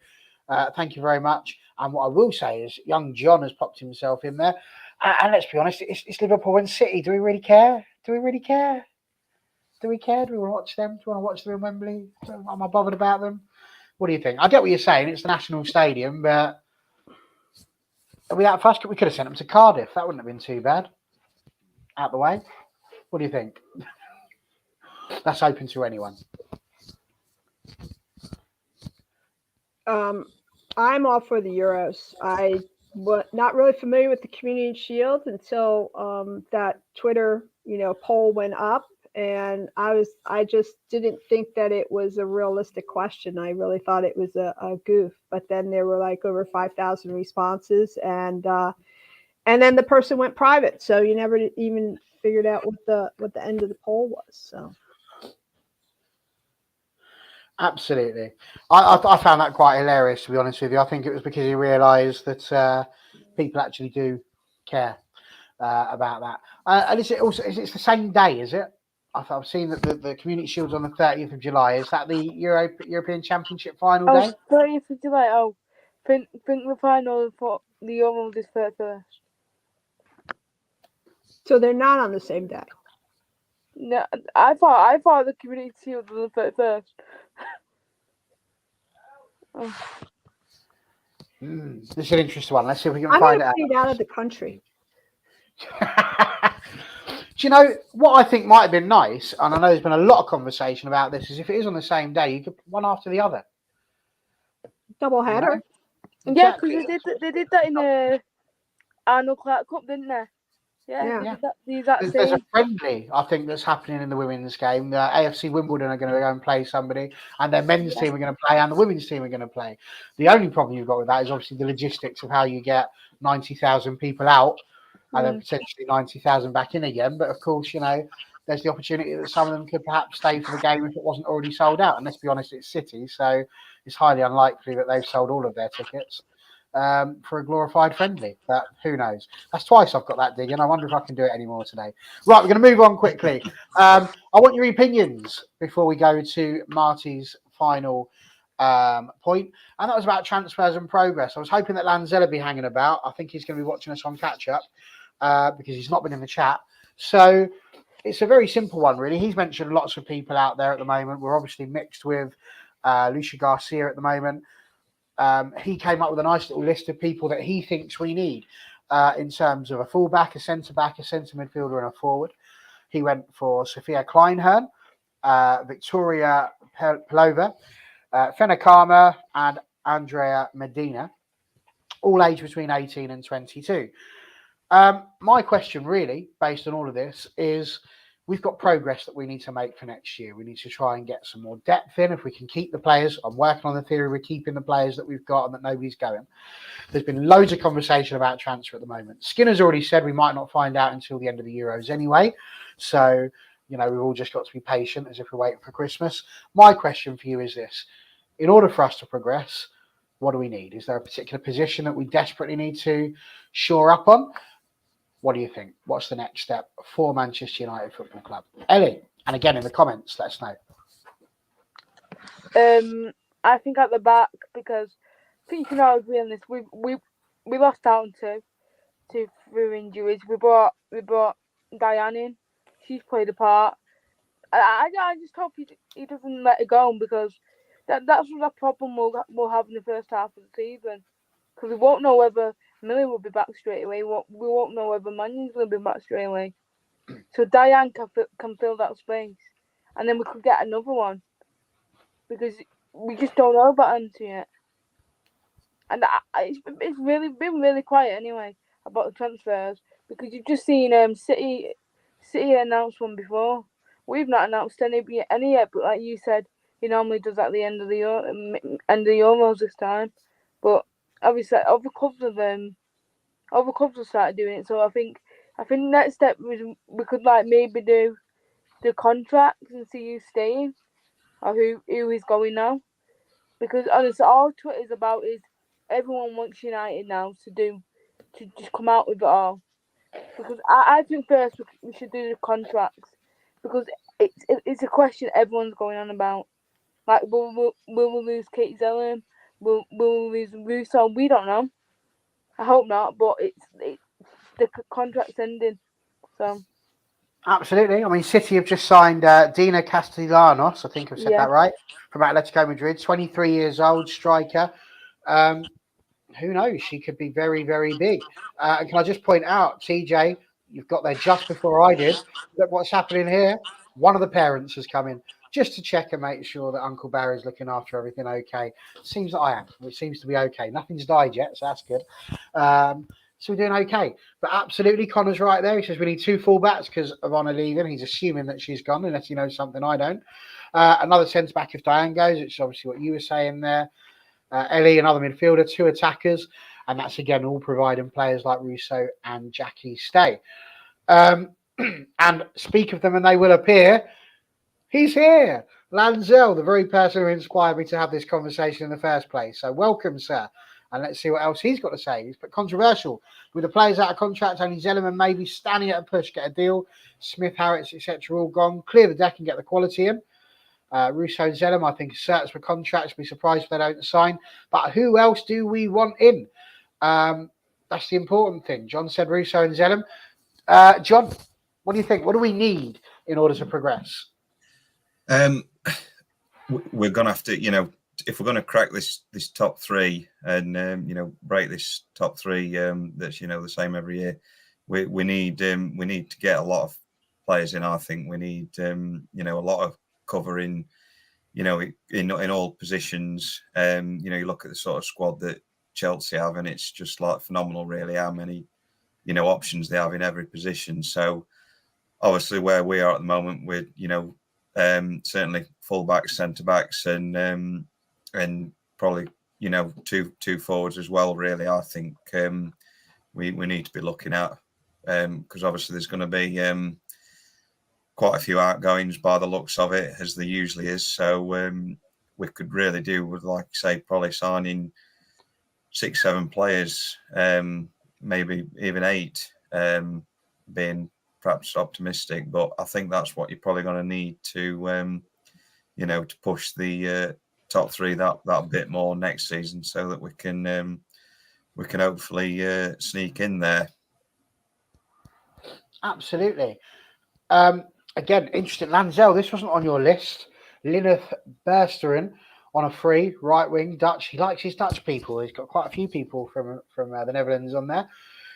thank you very much. And what I will say is young John has popped himself in there. And let's be honest, it's Liverpool and City. Do we really care? Do we really care? Do we care? Do we want to watch them? Do we want to watch them in Wembley? Am I bothered about them? What do you think? I get what you're saying. It's the national stadium, but are we that fussed? We could have sent them to Cardiff. That wouldn't have been too bad. Out the way. What do you think? That's open to anyone. I'm all for the Euros. I was not really familiar with the Community Shield until that Twitter, poll went up, and I just didn't think that it was a realistic question. I really thought it was a goof. But then there were like over 5,000 responses, and then the person went private, so you never even figured out what the end of the poll was. So. Absolutely. I found that quite hilarious, to be honest with you. I think it was because he realised that people actually do care about that. And is it the same day, is it? I've seen that the Community Shield's on the 30th of July. Is that the European Championship final day? 30th of July. Oh, think the final for the Euro is 31st. So they're not on the same day. No, I thought the community shield was the 31st. This is an interesting one. Let's see if we can I'm find going it to plead out of the country. out. Do you know what I think might have been nice? And I know there's been a lot of conversation about this. Is if it is on the same day, you could put one after the other. Double header. Yeah, Exactly. because they did that in the Arnold Clark Cup, didn't they? Yeah, Yeah. they did that the exact There's a same. friendly, I think, that's happening in the women's game. The AFC Wimbledon are going to go and play somebody, and their men's team are going to play, and the women's team are going to play. The only problem you've got with that is obviously the logistics of how you get 90,000 people out and then potentially 90,000 back in again. But of course, you know, there's the opportunity that some of them could perhaps stay for the game if it wasn't already sold out. And let's be honest, it's City, so it's highly unlikely that they've sold all of their tickets for a glorified friendly. But who knows? That's twice I've got that dig, and I wonder if I can do it anymore today. Right, we're going to move on quickly. I want your opinions before we go to Marty's final point, and that was about transfers and progress. I was hoping that Lanzella would be hanging about. I think he's going to be watching us on catch up because he's not been in the chat. So it's a very simple one, really. He's mentioned lots of people out there at the moment. We're obviously mixed with Lucia Garcia at the moment. He came up with a nice little list of people that he thinks we need in terms of a fullback, a centre back, a centre midfielder, and a forward. He went for Sophia Kleinhern, Victoria Pelova, Fenna Karma, and Andrea Medina, all aged between 18 and 22. My question, really, based on all of this, is we've got progress that we need to make for next year. We need to try and get some more depth in. If we can keep the players, I'm working on the theory we're keeping the players that we've got and that nobody's going. There's been loads of conversation about transfer at the moment. Skinner's already said we might not find out until the end of the Euros anyway. So, you know, we've all just got to be patient as if we're waiting for Christmas. My question for you is this. In order for us to progress, what do we need? Is there a particular position that we desperately need to shore up on? What do you think? What's the next step for Manchester United Football Club? Ellie, and again in the comments, let us know. I think at the back, because I think you can all agree on this. We lost out to through injuries. We brought Diane in. She's played a part. I just hope he doesn't let it go, because that's the problem we'll have in the first half of the season. Because we won't know whether Millie will be back straight away. We won't know whether Manning's will be back straight away. So Diane can fill that space, and then we could get another one, because we just don't know about Ante yet. And it's really been really quiet anyway about the transfers, because you've just seen City announced one before. We've not announced any yet, but like you said, he normally does at the end of the Euros this time. But obviously, other clubs have started doing it. So I think next step was we could like maybe do the contracts and see who's staying or who is going now. Because honestly, all Twitter is about is everyone wants United now to just come out with it all. Because I think first we should do the contracts, because it's a question everyone's going on about. Like, will we lose Kate Zellum? Will we lose Russo? We don't know. I hope not, but it's the contract's ending. So Absolutely. I mean, City have just signed Dina Castellanos, I think I've said that right, from Atletico Madrid, 23 years old, striker. Who knows? She could be very, very big. And can I just point out, TJ, you've got there just before I did. Look what's happening here. One of the parents has come in just to check and make sure that Uncle Barry's looking after everything okay. Seems that I am. It seems to be okay. Nothing's died yet, so that's good. So we're doing okay. But absolutely, Connor's right there. He says we need two fullbacks because of Honor leaving. He's assuming that she's gone, unless he knows something I don't. Another centre-back if Diane goes, which is obviously what you were saying there. Ellie, another midfielder, two attackers. And that's, again, all providing players like Russo and Jackie stay. And speak of them and they will appear. He's here. Lanzell, the very person who inspired me to have this conversation in the first place. So welcome, sir. And let's see what else he's got to say. He's but controversial. With the players out of contract, only Zellerman maybe standing at a push, get a deal. Smith, Harris, etc. all gone. Clear the deck and get the quality in. Russo and Zellum, I think, certs for contracts. Be surprised if they don't sign. But who else do we want in? That's the important thing. John said Russo and Zellum. John, what do you think? What do we need in order to progress? We're going to have to, if we're going to crack this top three and break this top three that's the same every year, we need to get a lot of players in. I think we need a lot of covering, in all positions. You look at the sort of squad that Chelsea have, and it's just like phenomenal, really, how many options they have in every position. So obviously, where we are at the moment, we're certainly full-backs, centre-backs, and probably two forwards as well. Really, I think we need to be looking at, because obviously there's going to be quite a few outgoings by the looks of it, as there usually is. So we could really do with, like say, probably signing 6-7 players, maybe even 8, being perhaps optimistic, but I think that's what you're probably going to need to to push the top 3 that bit more next season, so that we can hopefully sneak in there. Absolutely. Again, interesting. Lanzel, this wasn't on your list. Lineth Bersterin on a free right wing Dutch. He likes his Dutch people. He's got quite a few people from the Netherlands on there.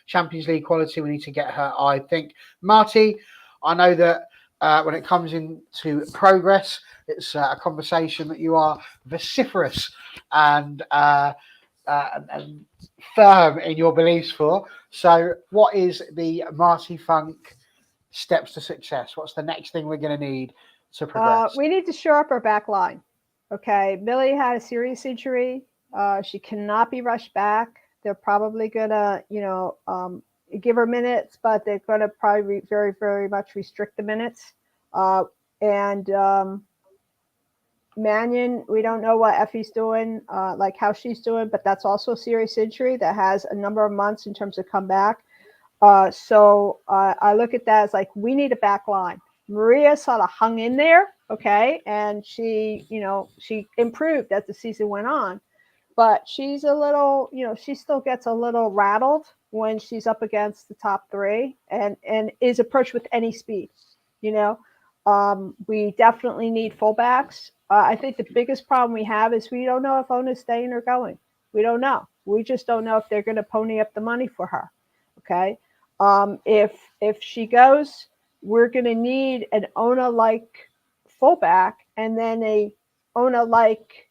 Champions League quality. We need to get her, I think. Marty, I know that when it comes into progress, it's a conversation that you are vociferous and firm in your beliefs for. So what is the Marty Funk steps to success? What's the next thing we're going to need to progress? We need to shore up our back line. Okay, Millie had a serious injury. She cannot be rushed back. They're probably going to, give her minutes, but they're going to probably very, very much restrict the minutes. And Mannion, we don't know what Effie's doing, like how she's doing, but that's also a serious injury that has a number of months in terms of comeback. So I look at that as like, we need a back line. Maria sort of hung in there, okay, and she improved as the season went on, but she's a little, she still gets a little rattled when she's up against the top 3 and is approached with any speed. We definitely need fullbacks. I think the biggest problem we have is we don't know if Ona's staying or going. We don't know. We just don't know if they're going to pony up the money for her. Okay. If she goes, we're going to need an Ona-like fullback and then a Ona-like,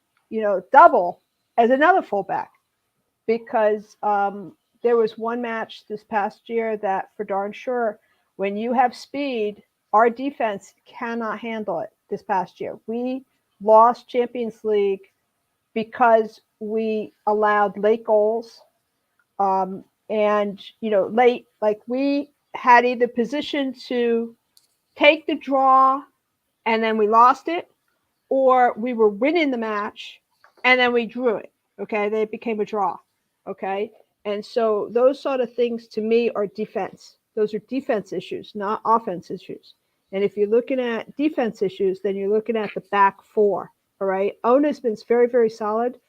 double as another fullback, because there was one match this past year that for darn sure, when you have speed, our defense cannot handle it this past year. We lost Champions League because we allowed late goals. Late, like we had either position to take the draw and then we lost it, or we were winning the match and then we drew it. Okay. They became a draw. Okay. And so those sort of things to me are defense. Those are defense issues, not offense issues. And if you're looking at defense issues, then you're looking at the back 4. All right. Ona's been very, very solid,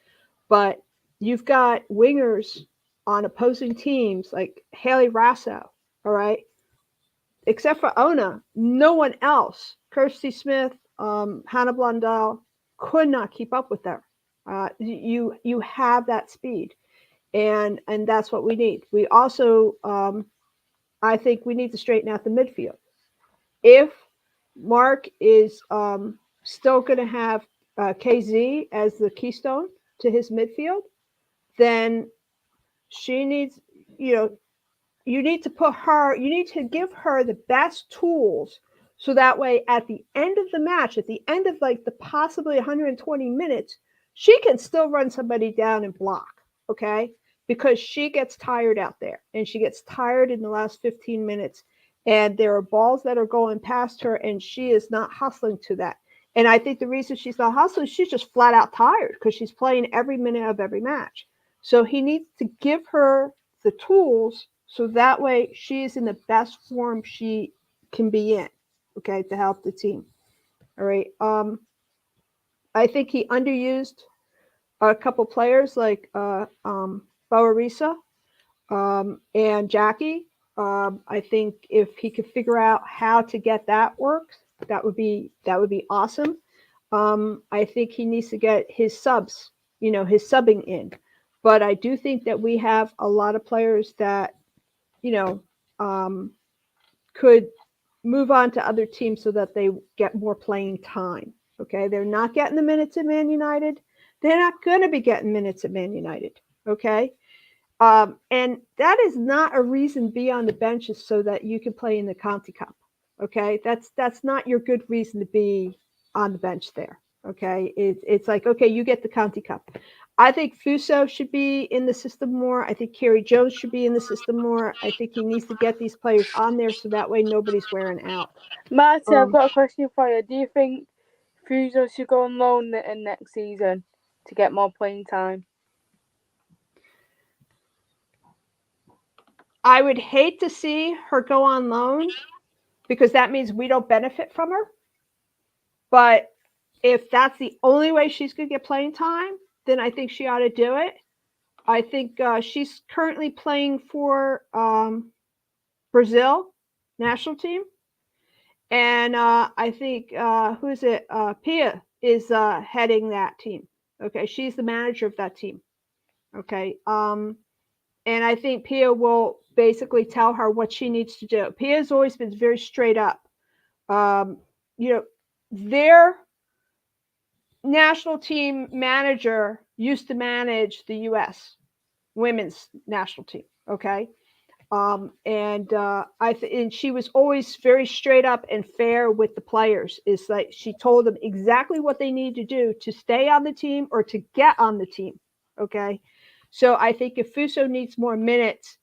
but you've got wingers on opposing teams like Haley Rasso, all right? Except for Ona, no one else, Kirsty Smith, Hannah Blundell, could not keep up with her. You have that speed, and that's what we need. We also, I think we need to straighten out the midfield. If Mark is still going to have KZ as the keystone to his midfield, then she needs, you need to you need to give her the best tools so that way at the end of the match, at the end of like the possibly 120 minutes, she can still run somebody down and block, okay? Because she gets tired out there and she gets tired in the last 15 minutes and there are balls that are going past her and she is not hustling to that. And I think the reason she's not hustling, she's just flat out tired because she's playing every minute of every match. So he needs to give her the tools so that way she is in the best form she can be in, okay, to help the team. All right. I think he underused a couple players like Boarisa and Jackie. I think if he could figure out how to get that works, that would be awesome. I think he needs to get his subs, his subbing in. But I do think that we have a lot of players that, could move on to other teams so that they get more playing time. Okay, they're not getting the minutes at Man United. They're not going to be getting minutes at Man United. Okay, and that is not a reason to be on the benches so that you can play in the County Cup. Okay, that's not your good reason to be on the bench there. Okay, it's like, okay, you get the County Cup. I think Fuso should be in the system more. I think Kerry Jones should be in the system more. I think he needs to get these players on there so that way nobody's wearing out. Marty, I've got a question for you. Do you think Fuso should go on loan in next season to get more playing time? I would hate to see her go on loan because that means we don't benefit from her. But if that's the only way she's going to get playing time, then I think she ought to do it. I think she's currently playing for Brazil national team. And I think, who is it? Pia is heading that team. Okay, she's the manager of that team. Okay. And I think Pia will basically tell her what she needs to do. Pia's always been very straight up. Their national team manager used to manage the U.S. women's national team. Okay. And she was always very straight up and fair with the players. It's like she told them exactly what they need to do to stay on the team or to get on the team. Okay. So I think if Fuso needs more minutes,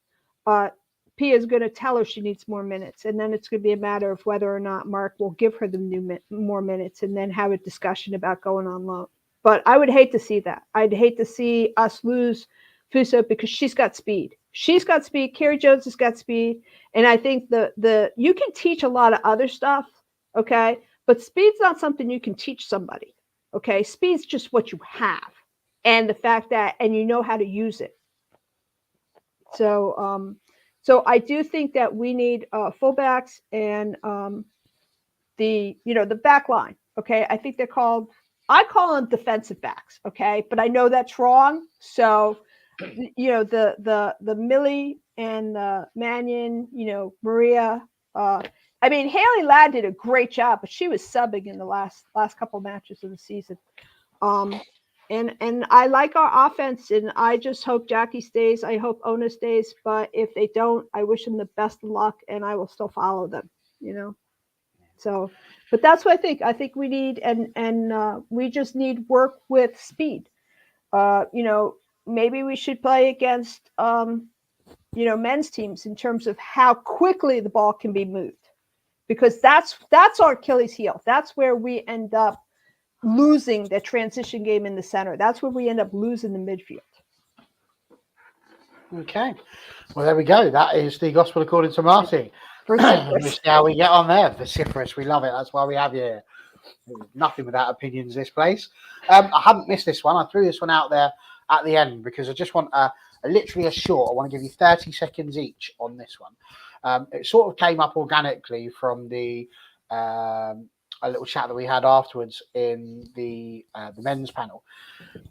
Pia is going to tell her she needs more minutes. And then it's going to be a matter of whether or not Mark will give her the more minutes and then have a discussion about going on loan. But I would hate to see that. I'd hate to see us lose Fuso because she's got speed. She's got speed. Kerry Jones has got speed. And I think you can teach a lot of other stuff, okay? But speed's not something you can teach somebody, okay? Speed's just what you have. And the fact that, and you know how to use it. So I do think that we need fullbacks and the back line. Okay, I think I call them defensive backs. Okay, but I know that's wrong. So the Millie and Mannion, Maria. Haley Ladd did a great job, but she was subbing in the last couple matches of the season. And I like our offense, and I just hope Jackie stays. I hope Ona stays. But if they don't, I wish them the best of luck, and I will still follow them. So, but that's what I think. I think we need, and we just need work with speed. Maybe we should play against, men's teams in terms of how quickly the ball can be moved, because that's our Achilles heel. That's where we end up losing the transition game in the center. That's where we end up losing the midfield. Okay. Well, there we go. That is the gospel according to Marty. Vociferous. How we get on there. Vociferous. We love it. That's why we have you here. Nothing without opinions, this place. I haven't missed this one. I threw this one out there at the end because I just want literally a short. I want to give you 30 seconds each on this one. It sort of came up organically from the a little chat that we had afterwards in the men's panel.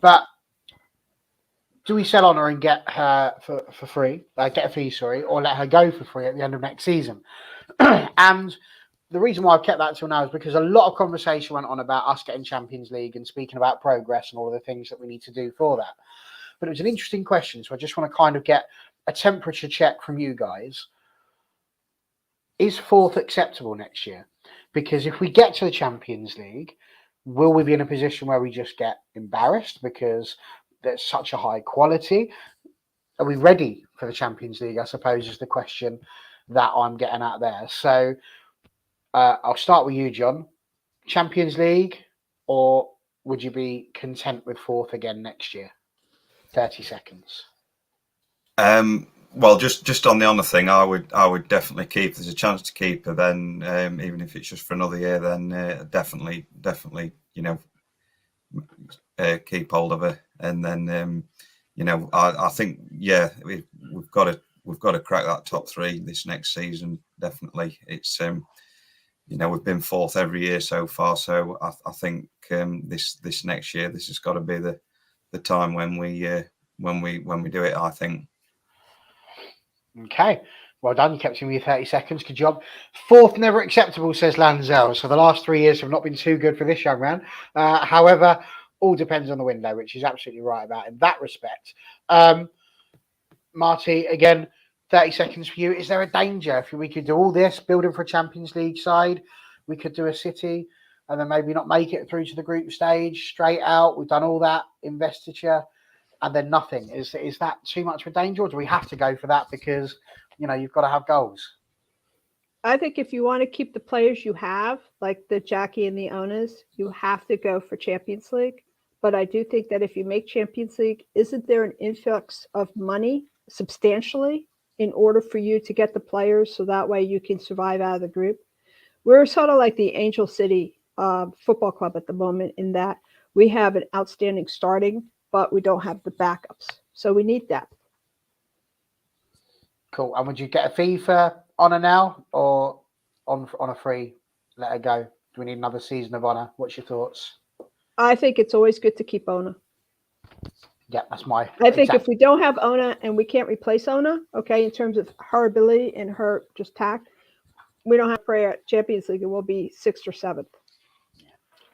But do we sell on her and get her for free, get a fee, or let her go for free at the end of next season? And the reason why I've kept that till now is because a lot of conversation went on about us getting Champions League and speaking about progress and all of the things that we need to do for that. But it was an interesting question, so I just want to kind of get a temperature check from you guys. Is fourth acceptable next year? Because if we get to the Champions League, will we be in a position where we just get embarrassed because there's such a high quality? Are we ready for the Champions League, I suppose, is the question that I'm getting at there. So I'll start with you, John. Champions League, or would you be content with fourth again next year? 30 seconds. Well, just on the honour thing, I would definitely keep. There's a chance to keep her. Then, even if it's just for another year, then definitely, keep hold of her. And then, I think, we've got to we've got to crack that top 3 this next season. Definitely, it's we've been 4th every year so far, so I think this next year this has got to be the time when we do it. I think. Okay. Well done. You kept him with 30 seconds. Good job. 4th, never acceptable, says Lanzel. So the last 3 years have not been too good for this young man. However, all depends on the window, which is absolutely right about in that respect. Marty, again, 30 seconds for you. Is there a danger if we could do all this, building for a Champions League side? We could do a City and then maybe not make it through to the group stage straight out. We've done all that investiture and then nothing. Is that too much of a danger, or do we have to go for that because you've got to have goals? I think if you want to keep the players you have, like the Jackie and the Onas, you have to go for Champions League. But I do think that if you make Champions League, isn't there an influx of money substantially in order for you to get the players so that way you can survive out of the group? We're sort of like the Angel City football club at the moment in that we have an outstanding starting, but we don't have the backups. So we need depth. Cool. And would you get a fee for Honor now or on a free, let her go? Do we need another season of Honor? What's your thoughts? I think it's always good to keep Ona. Yeah, that's my. I think if we don't have Ona and we can't replace Ona, okay, in terms of her ability and her just tact, we don't have prayer at Champions League. It will be 6th or 7th.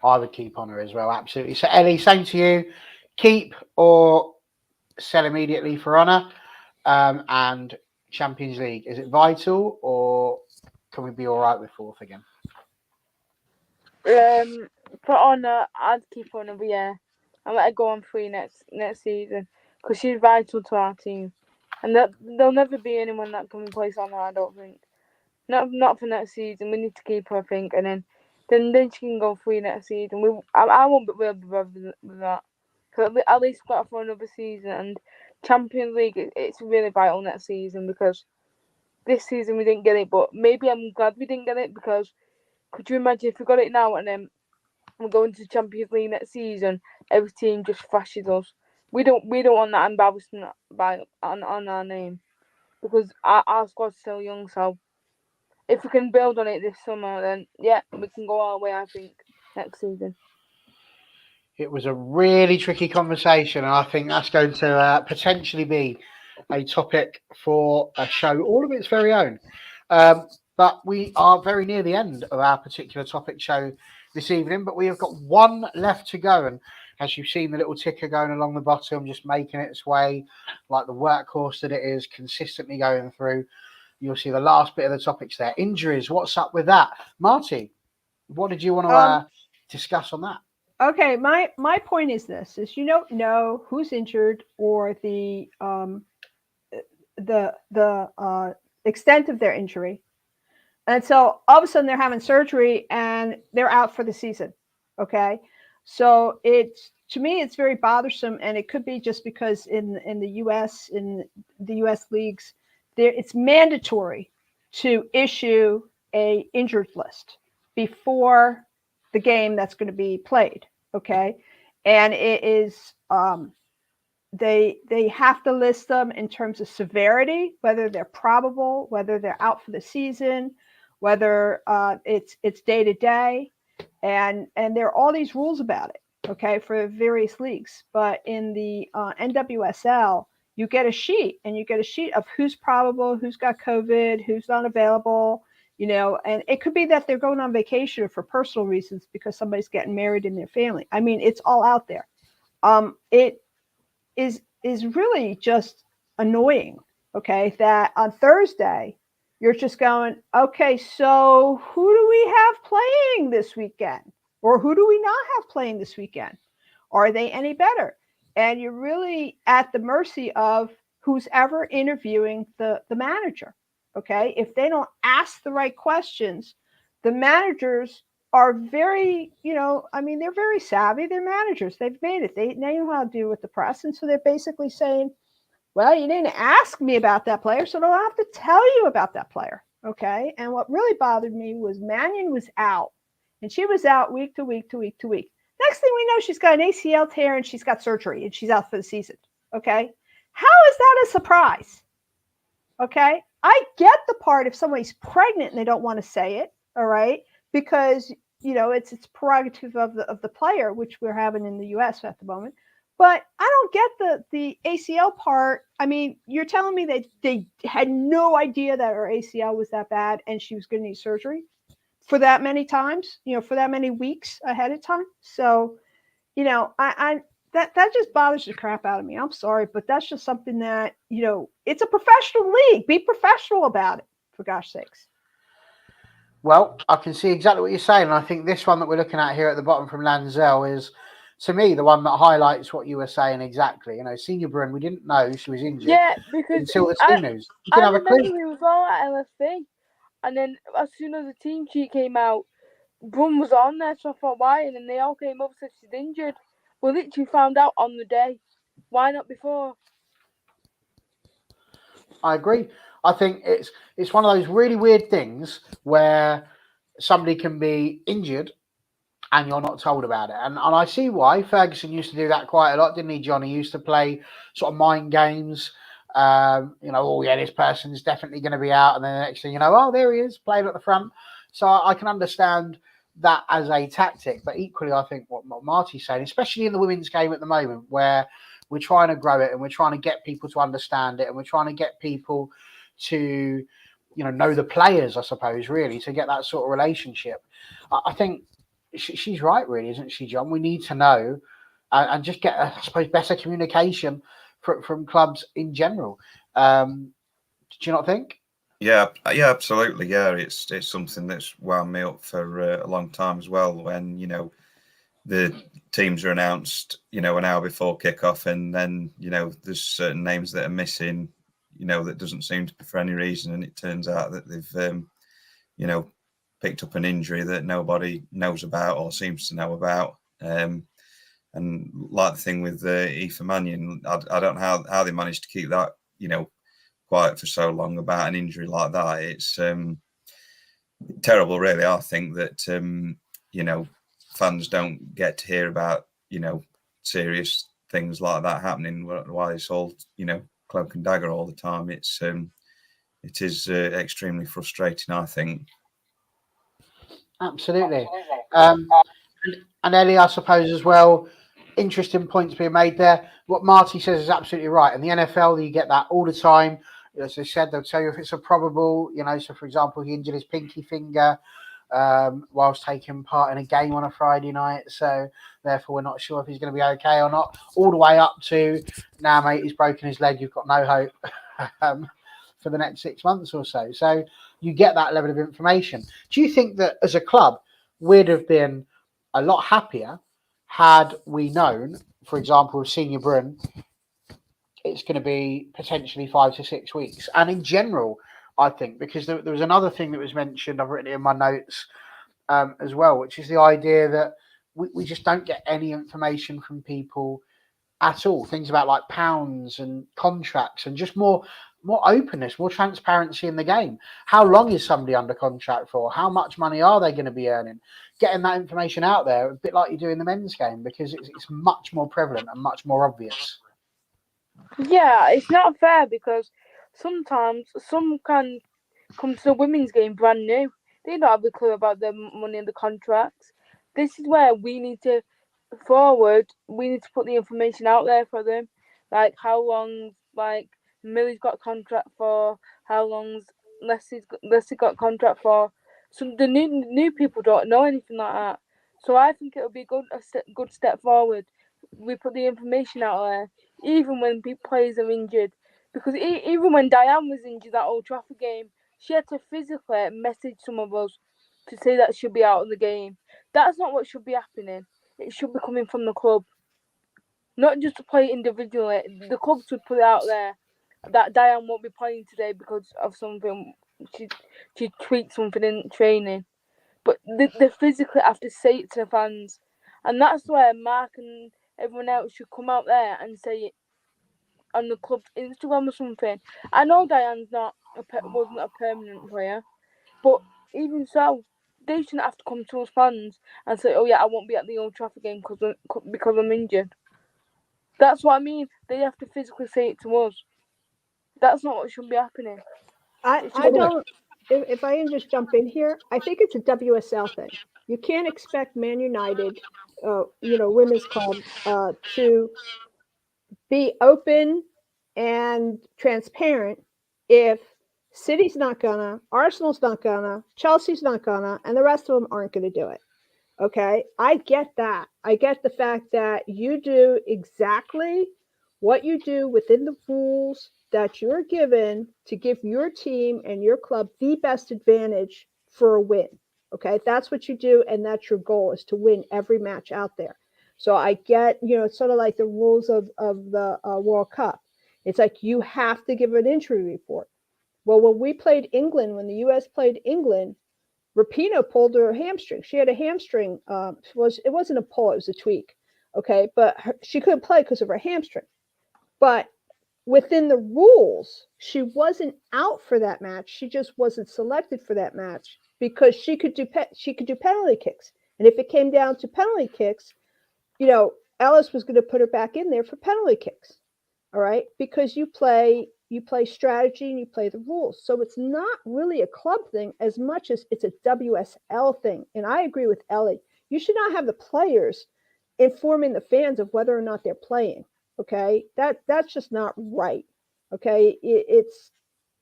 I would keep Honor as well, absolutely. So Ellie, same to you. Keep or sell immediately for Honor, and Champions League. Is it vital, or can we be all right with 4th again? For Honor, I'd keep Honor, but yeah, I'll let her go on free next season because she's vital to our team, and there'll never be anyone that can replace Honor. I don't think. Not for next season. We need to keep her, I think, and then she can go free next season. I won't be able to bothered with that. So at least got her for another season, and Champions League, it's really vital next season because this season we didn't get it, but maybe I'm glad we didn't get it because could you imagine if we got it now and then we're going to Champions League next season, every team just thrashes us. We don't want that embarrassment on our name because our squad's still young, so if we can build on it this summer, then yeah, we can go our way, I think, next season. It was a really tricky conversation, and I think that's going to potentially be a topic for a show all of its very own. But we are very near the end of our particular topic show this evening, but we have got one left to go. And as you've seen the little ticker going along the bottom, just making its way like the workhorse that it is, consistently going through. You'll see the last bit of the topics there. Injuries, what's up with that? Marty, what did you want to discuss on that? Okay, my point is this: is you don't know who's injured or the extent of their injury, and so all of a sudden they're having surgery and they're out for the season. Okay, so to me it's very bothersome, and it could be just because in the U.S. leagues it's mandatory to issue a injured list before the game that's going to be played. Okay. And it is, they have to list them in terms of severity, whether they're probable, whether they're out for the season, whether it's day to day. And there are all these rules about it. Okay. For various leagues, but in the NWSL, you get a sheet of who's probable, who's got COVID, who's not available, and it could be that they're going on vacation or for personal reasons because somebody's getting married in their family. I mean, it's all out there. It is really just annoying, okay, that on Thursday, you're just going, okay, so who do we have playing this weekend? Or who do we not have playing this weekend? Are they any better? And you're really at the mercy of who's ever interviewing the manager. Okay. If they don't ask the right questions, the managers are very, they're very savvy. They're managers. They've made it. They know how to deal with the press. And so they're basically saying, well, you didn't ask me about that player, so I don't have to tell you about that player. Okay. And what really bothered me was Mannion was out, and she was out week to week to week to week. Next thing we know, she's got an ACL tear and she's got surgery and she's out for the season. Okay. How is that a surprise? Okay. I get the part if somebody's pregnant and they don't want to say it. All right. Because, it's prerogative of the player, which we're having in the US at the moment. But I don't get the ACL part. I mean, you're telling me that they had no idea that her ACL was that bad and she was going to need surgery for that many times, for that many weeks ahead of time. So, I that just bothers the crap out of me. I'm sorry, but that's just something that, it's a professional league. Be professional about it, for gosh sakes. Well, I can see exactly what you're saying. And I think this one that we're looking at here at the bottom from Lanzell is, to me, the one that highlights what you were saying exactly. Senior Brun, we didn't know she was injured Yeah, because until the I team news. You I can have a remember clue. we was all at LFB, and then as soon as the team sheet came out, Brun was on there, so I thought, why? And then they all came up and said she's injured. We literally found out on the day. Why not before? I agree. I think it's one of those really weird things where somebody can be injured and you're not told about it. And I see why. Ferguson used to do that quite a lot, didn't he, John? He used to play sort of mind games. Oh yeah, this person's definitely going to be out, and then the next thing you know, oh, there he is, playing at the front. So I can understand that as a tactic, but equally, I think what Marty's saying, especially in the women's game at the moment, where we're trying to grow it and we're trying to get people to understand it and we're trying to get people to, know the players, I suppose, really, to get that sort of relationship. I think she's right, really, isn't she, John? We need to know and just get, I suppose, better communication from clubs in general. Do you not think? Yeah, absolutely. Yeah, it's something that's wound me up for a long time as well. When the teams are announced, an hour before kickoff, and then there's certain names that are missing, that doesn't seem to be for any reason, and it turns out that they've picked up an injury that nobody knows about or seems to know about. And like the thing with Aoife Mannion, I don't know how they managed to keep that, quiet for so long about an injury like that. It's terrible, really. I think that fans don't get to hear about serious things like that happening. Why it's all cloak and dagger all the time. It is extremely frustrating, I think. Absolutely. And Ellie, I suppose, as well, interesting points being made there. What Marty says is absolutely right. In the NFL, you get that all the time. As I said, they'll tell you if it's a probable, so for example, he injured his pinky finger whilst taking part in a game on a Friday night. So therefore, we're not sure if he's going to be okay or not. All the way up to, now, mate, he's broken his leg. You've got no hope for the next 6 months or so. So you get that level of information. Do you think that as a club, we'd have been a lot happier had we known, for example, with Senior Brun, it's going to be potentially 5 to 6 weeks? And in general, I think, because there was another thing that was mentioned, I've written it in my notes as well, which is the idea that we just don't get any information from people at all. Things about like pounds and contracts and just more openness, more transparency in the game. How long is somebody under contract for? How much money are they going to be earning? Getting that information out there, a bit like you do in the men's game, because it's much more prevalent and much more obvious. Yeah, it's not fair because sometimes some can come to the women's game brand new. They don't have a clue about the money and the contracts. This is where we need to put the information out there for them. Like how long Millie's got a contract for, how long's Leslie got a contract for. So the new people don't know anything like that. So I think it'll be a good step forward. We put the information out there, even when players are injured. Because even when Diane was injured that Old Trafford game, she had to physically message some of us to say that she'll be out of the game. That's not what should be happening. It should be coming from the club, not just to play individually. The club should put it out there that Diane won't be playing today because of something. She tweaked something in training, but they physically have to say it to the fans, and that's where Mark and everyone else should come out there and say it on the club's Instagram or something. I know Diane's wasn't a permanent player, but even so, they shouldn't have to come to us fans and say, "Oh yeah, I won't be at the Old Trafford game because I'm injured." That's what I mean. They have to physically say it to us. That's not what should be happening. I don't. If I can just jump in here, I think it's a WSL thing. You can't expect Man United, women's club, to be open and transparent if City's not gonna, Arsenal's not gonna, Chelsea's not gonna, and the rest of them aren't gonna do it. Okay, I get that. I get the fact that you do exactly what you do within the rules that you're given to give your team and your club the best advantage for a win. Okay, that's what you do, and that's your goal, is to win every match out there. So I get, it's sort of like the rules of the World Cup. It's like you have to give an injury report. Well, when we played England, when the U.S. played England, Rapinoe pulled her hamstring. She had a hamstring. It wasn't a pull; it was a tweak. Okay, but she couldn't play because of her hamstring. But within the rules, she wasn't out for that match. She just wasn't selected for that match because she could do penalty kicks. And if it came down to penalty kicks, Ellis was going to put her back in there for penalty kicks. All right, because you play strategy and you play the rules. So it's not really a club thing as much as it's a WSL thing. And I agree with Ellie. You should not have the players informing the fans of whether or not they're playing. Okay, that's just not right. Okay, it's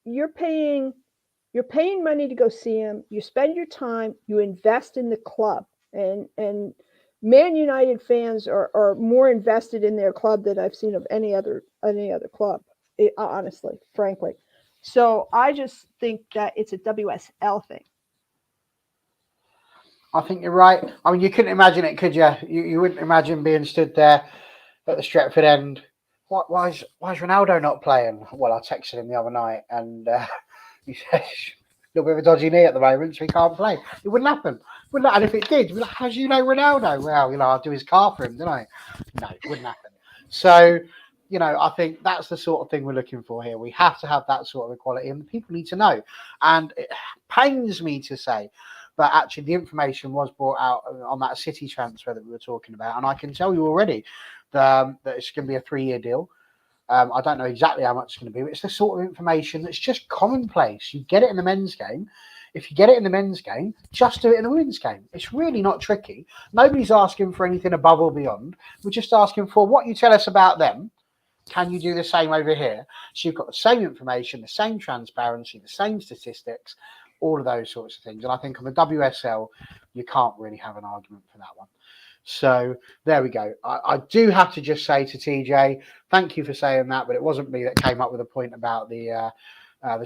you're paying money to go see them. You spend your time. You invest in the club, and Man United fans are more invested in their club than I've seen of any other club, honestly, frankly. So I just think that it's a WSL thing. I think you're right. I mean, you couldn't imagine it, could you? You wouldn't imagine being stood there at the Stretford end. Why is Ronaldo not playing? Well, I texted him the other night, and he said, a little bit of a dodgy knee at the moment, so he can't play. It wouldn't happen. And if it did, you'd be like, how do you know Ronaldo? Well, I'll do his car for him, didn't I? No, it wouldn't happen. So, I think that's the sort of thing we're looking for here. We have to have that sort of equality, and people need to know. And it pains me to say, but actually the information was brought out on that City transfer that we were talking about. And I can tell you already that it's going to be a 3-year deal. I don't know exactly how much it's going to be, but it's the sort of information that's just commonplace. You get it in the men's game. If you get it in the men's game, just do it in the women's game. It's really not tricky. Nobody's asking for anything above or beyond. We're just asking for what you tell us about them. Can you do the same over here? So you've got the same information, the same transparency, the same statistics, all of those sorts of things. And I think on the WSL, you can't really have an argument for that one. So there we go. I do have to just say to TJ, thank you for saying that, but it wasn't me that came up with a point about the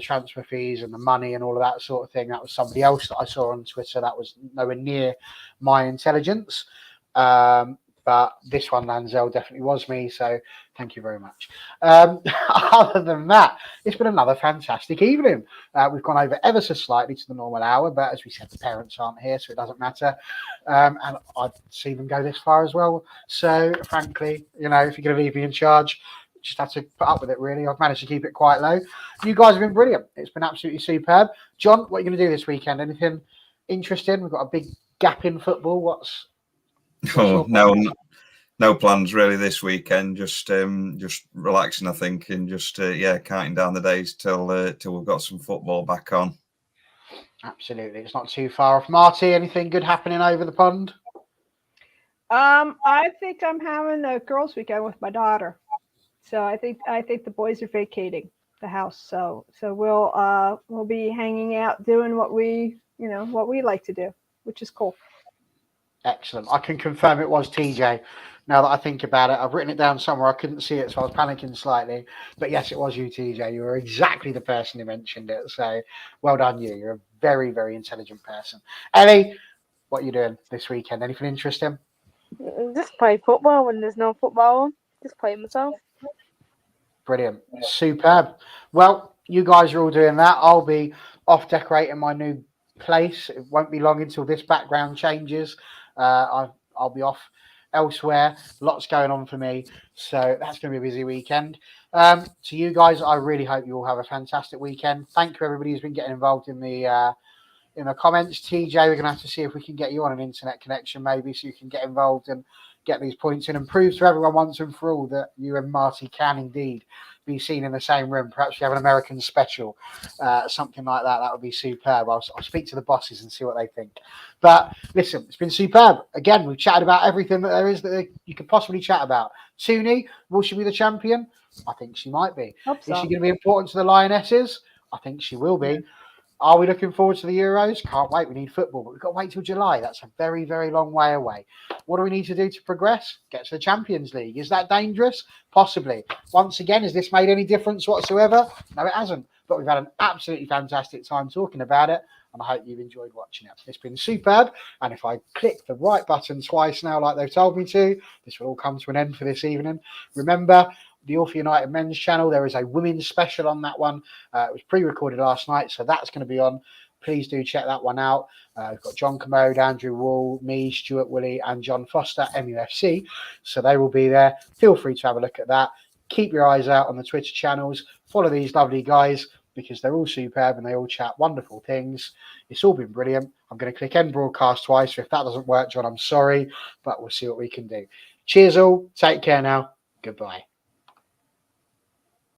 transfer fees and the money and all of that sort of thing. That was somebody else that I saw on Twitter. That was nowhere near my intelligence. But this one, Lanzell, definitely was me. So thank you very much. Other than that, it's been another fantastic evening. We've gone over ever so slightly to the normal hour, but as we said, the parents aren't here, so it doesn't matter. And I'd see them go this far as well. So frankly, if you're going to leave me in charge, just have to put up with it, really. I've managed to keep it quite low. You guys have been brilliant. It's been absolutely superb. John, what are you going to do this weekend? Anything interesting? We've got a big gap in football. What's no plans really this weekend. Just relaxing, I think, and just counting down the days till we've got some football back on. Absolutely, it's not too far off. Marty, anything good happening over the pond? I think I'm having a girls' weekend with my daughter. So I think the boys are vacating the house. So we'll be hanging out, doing what we like to do, which is cool. Excellent. I can confirm it was TJ. Now that I think about it, I've written it down somewhere. I couldn't see it, so I was panicking slightly. But yes, it was you, TJ. You were exactly the person who mentioned it. So well done, you. You're a very, very intelligent person. Ellie, what are you doing this weekend? Anything interesting? Just play football when there's no football on. Just play myself. Brilliant. Superb. Well, you guys are all doing that. I'll be off decorating my new place. It won't be long until this background changes. I'll be off elsewhere. Lots going on for me. So that's going to be a busy weekend. To you guys, I really hope you all have a fantastic weekend. Thank you, everybody who's been getting involved in the comments. TJ, we're going to have to see if we can get you on an internet connection maybe so you can get involved and get these points in and prove to everyone once and for all that you and Marty can indeed be seen in the same room. Perhaps we have an American special, something like that. That would be superb. I'll speak to the bosses and see what they think. But listen, it's been superb. Again, we've chatted about everything that there is that you could possibly chat about. Tooney, will she be the champion? I think she might be. Hope Is so. she going to be important to the Lionesses? I think she will be. Are we looking forward to the Euros? Can't wait. We need football, but we've got to wait till July. That's a very, very long way away. What do we need to do to progress? Get to the Champions League. Is that dangerous? Possibly. Once again, has this made any difference whatsoever? No, it hasn't. But we've had an absolutely fantastic time talking about it, and I hope you've enjoyed watching it. It's been superb, and if I click the right button twice now like they've told me to, this will all come to an end for this evening. Remember, the Awful United men's channel, there is a women's special on that one. It was pre-recorded last night, so that's going to be on. Please do check that one out. We've got John Commode, Andrew Wall, me, Stuart Woolley, and John Foster, MUFC. So they will be there. Feel free to have a look at that. Keep your eyes out on the Twitter channels. Follow these lovely guys because they're all superb and they all chat wonderful things. It's all been brilliant. I'm going to click end broadcast twice. So if that doesn't work, John, I'm sorry, but we'll see what we can do. Cheers all. Take care now. Goodbye.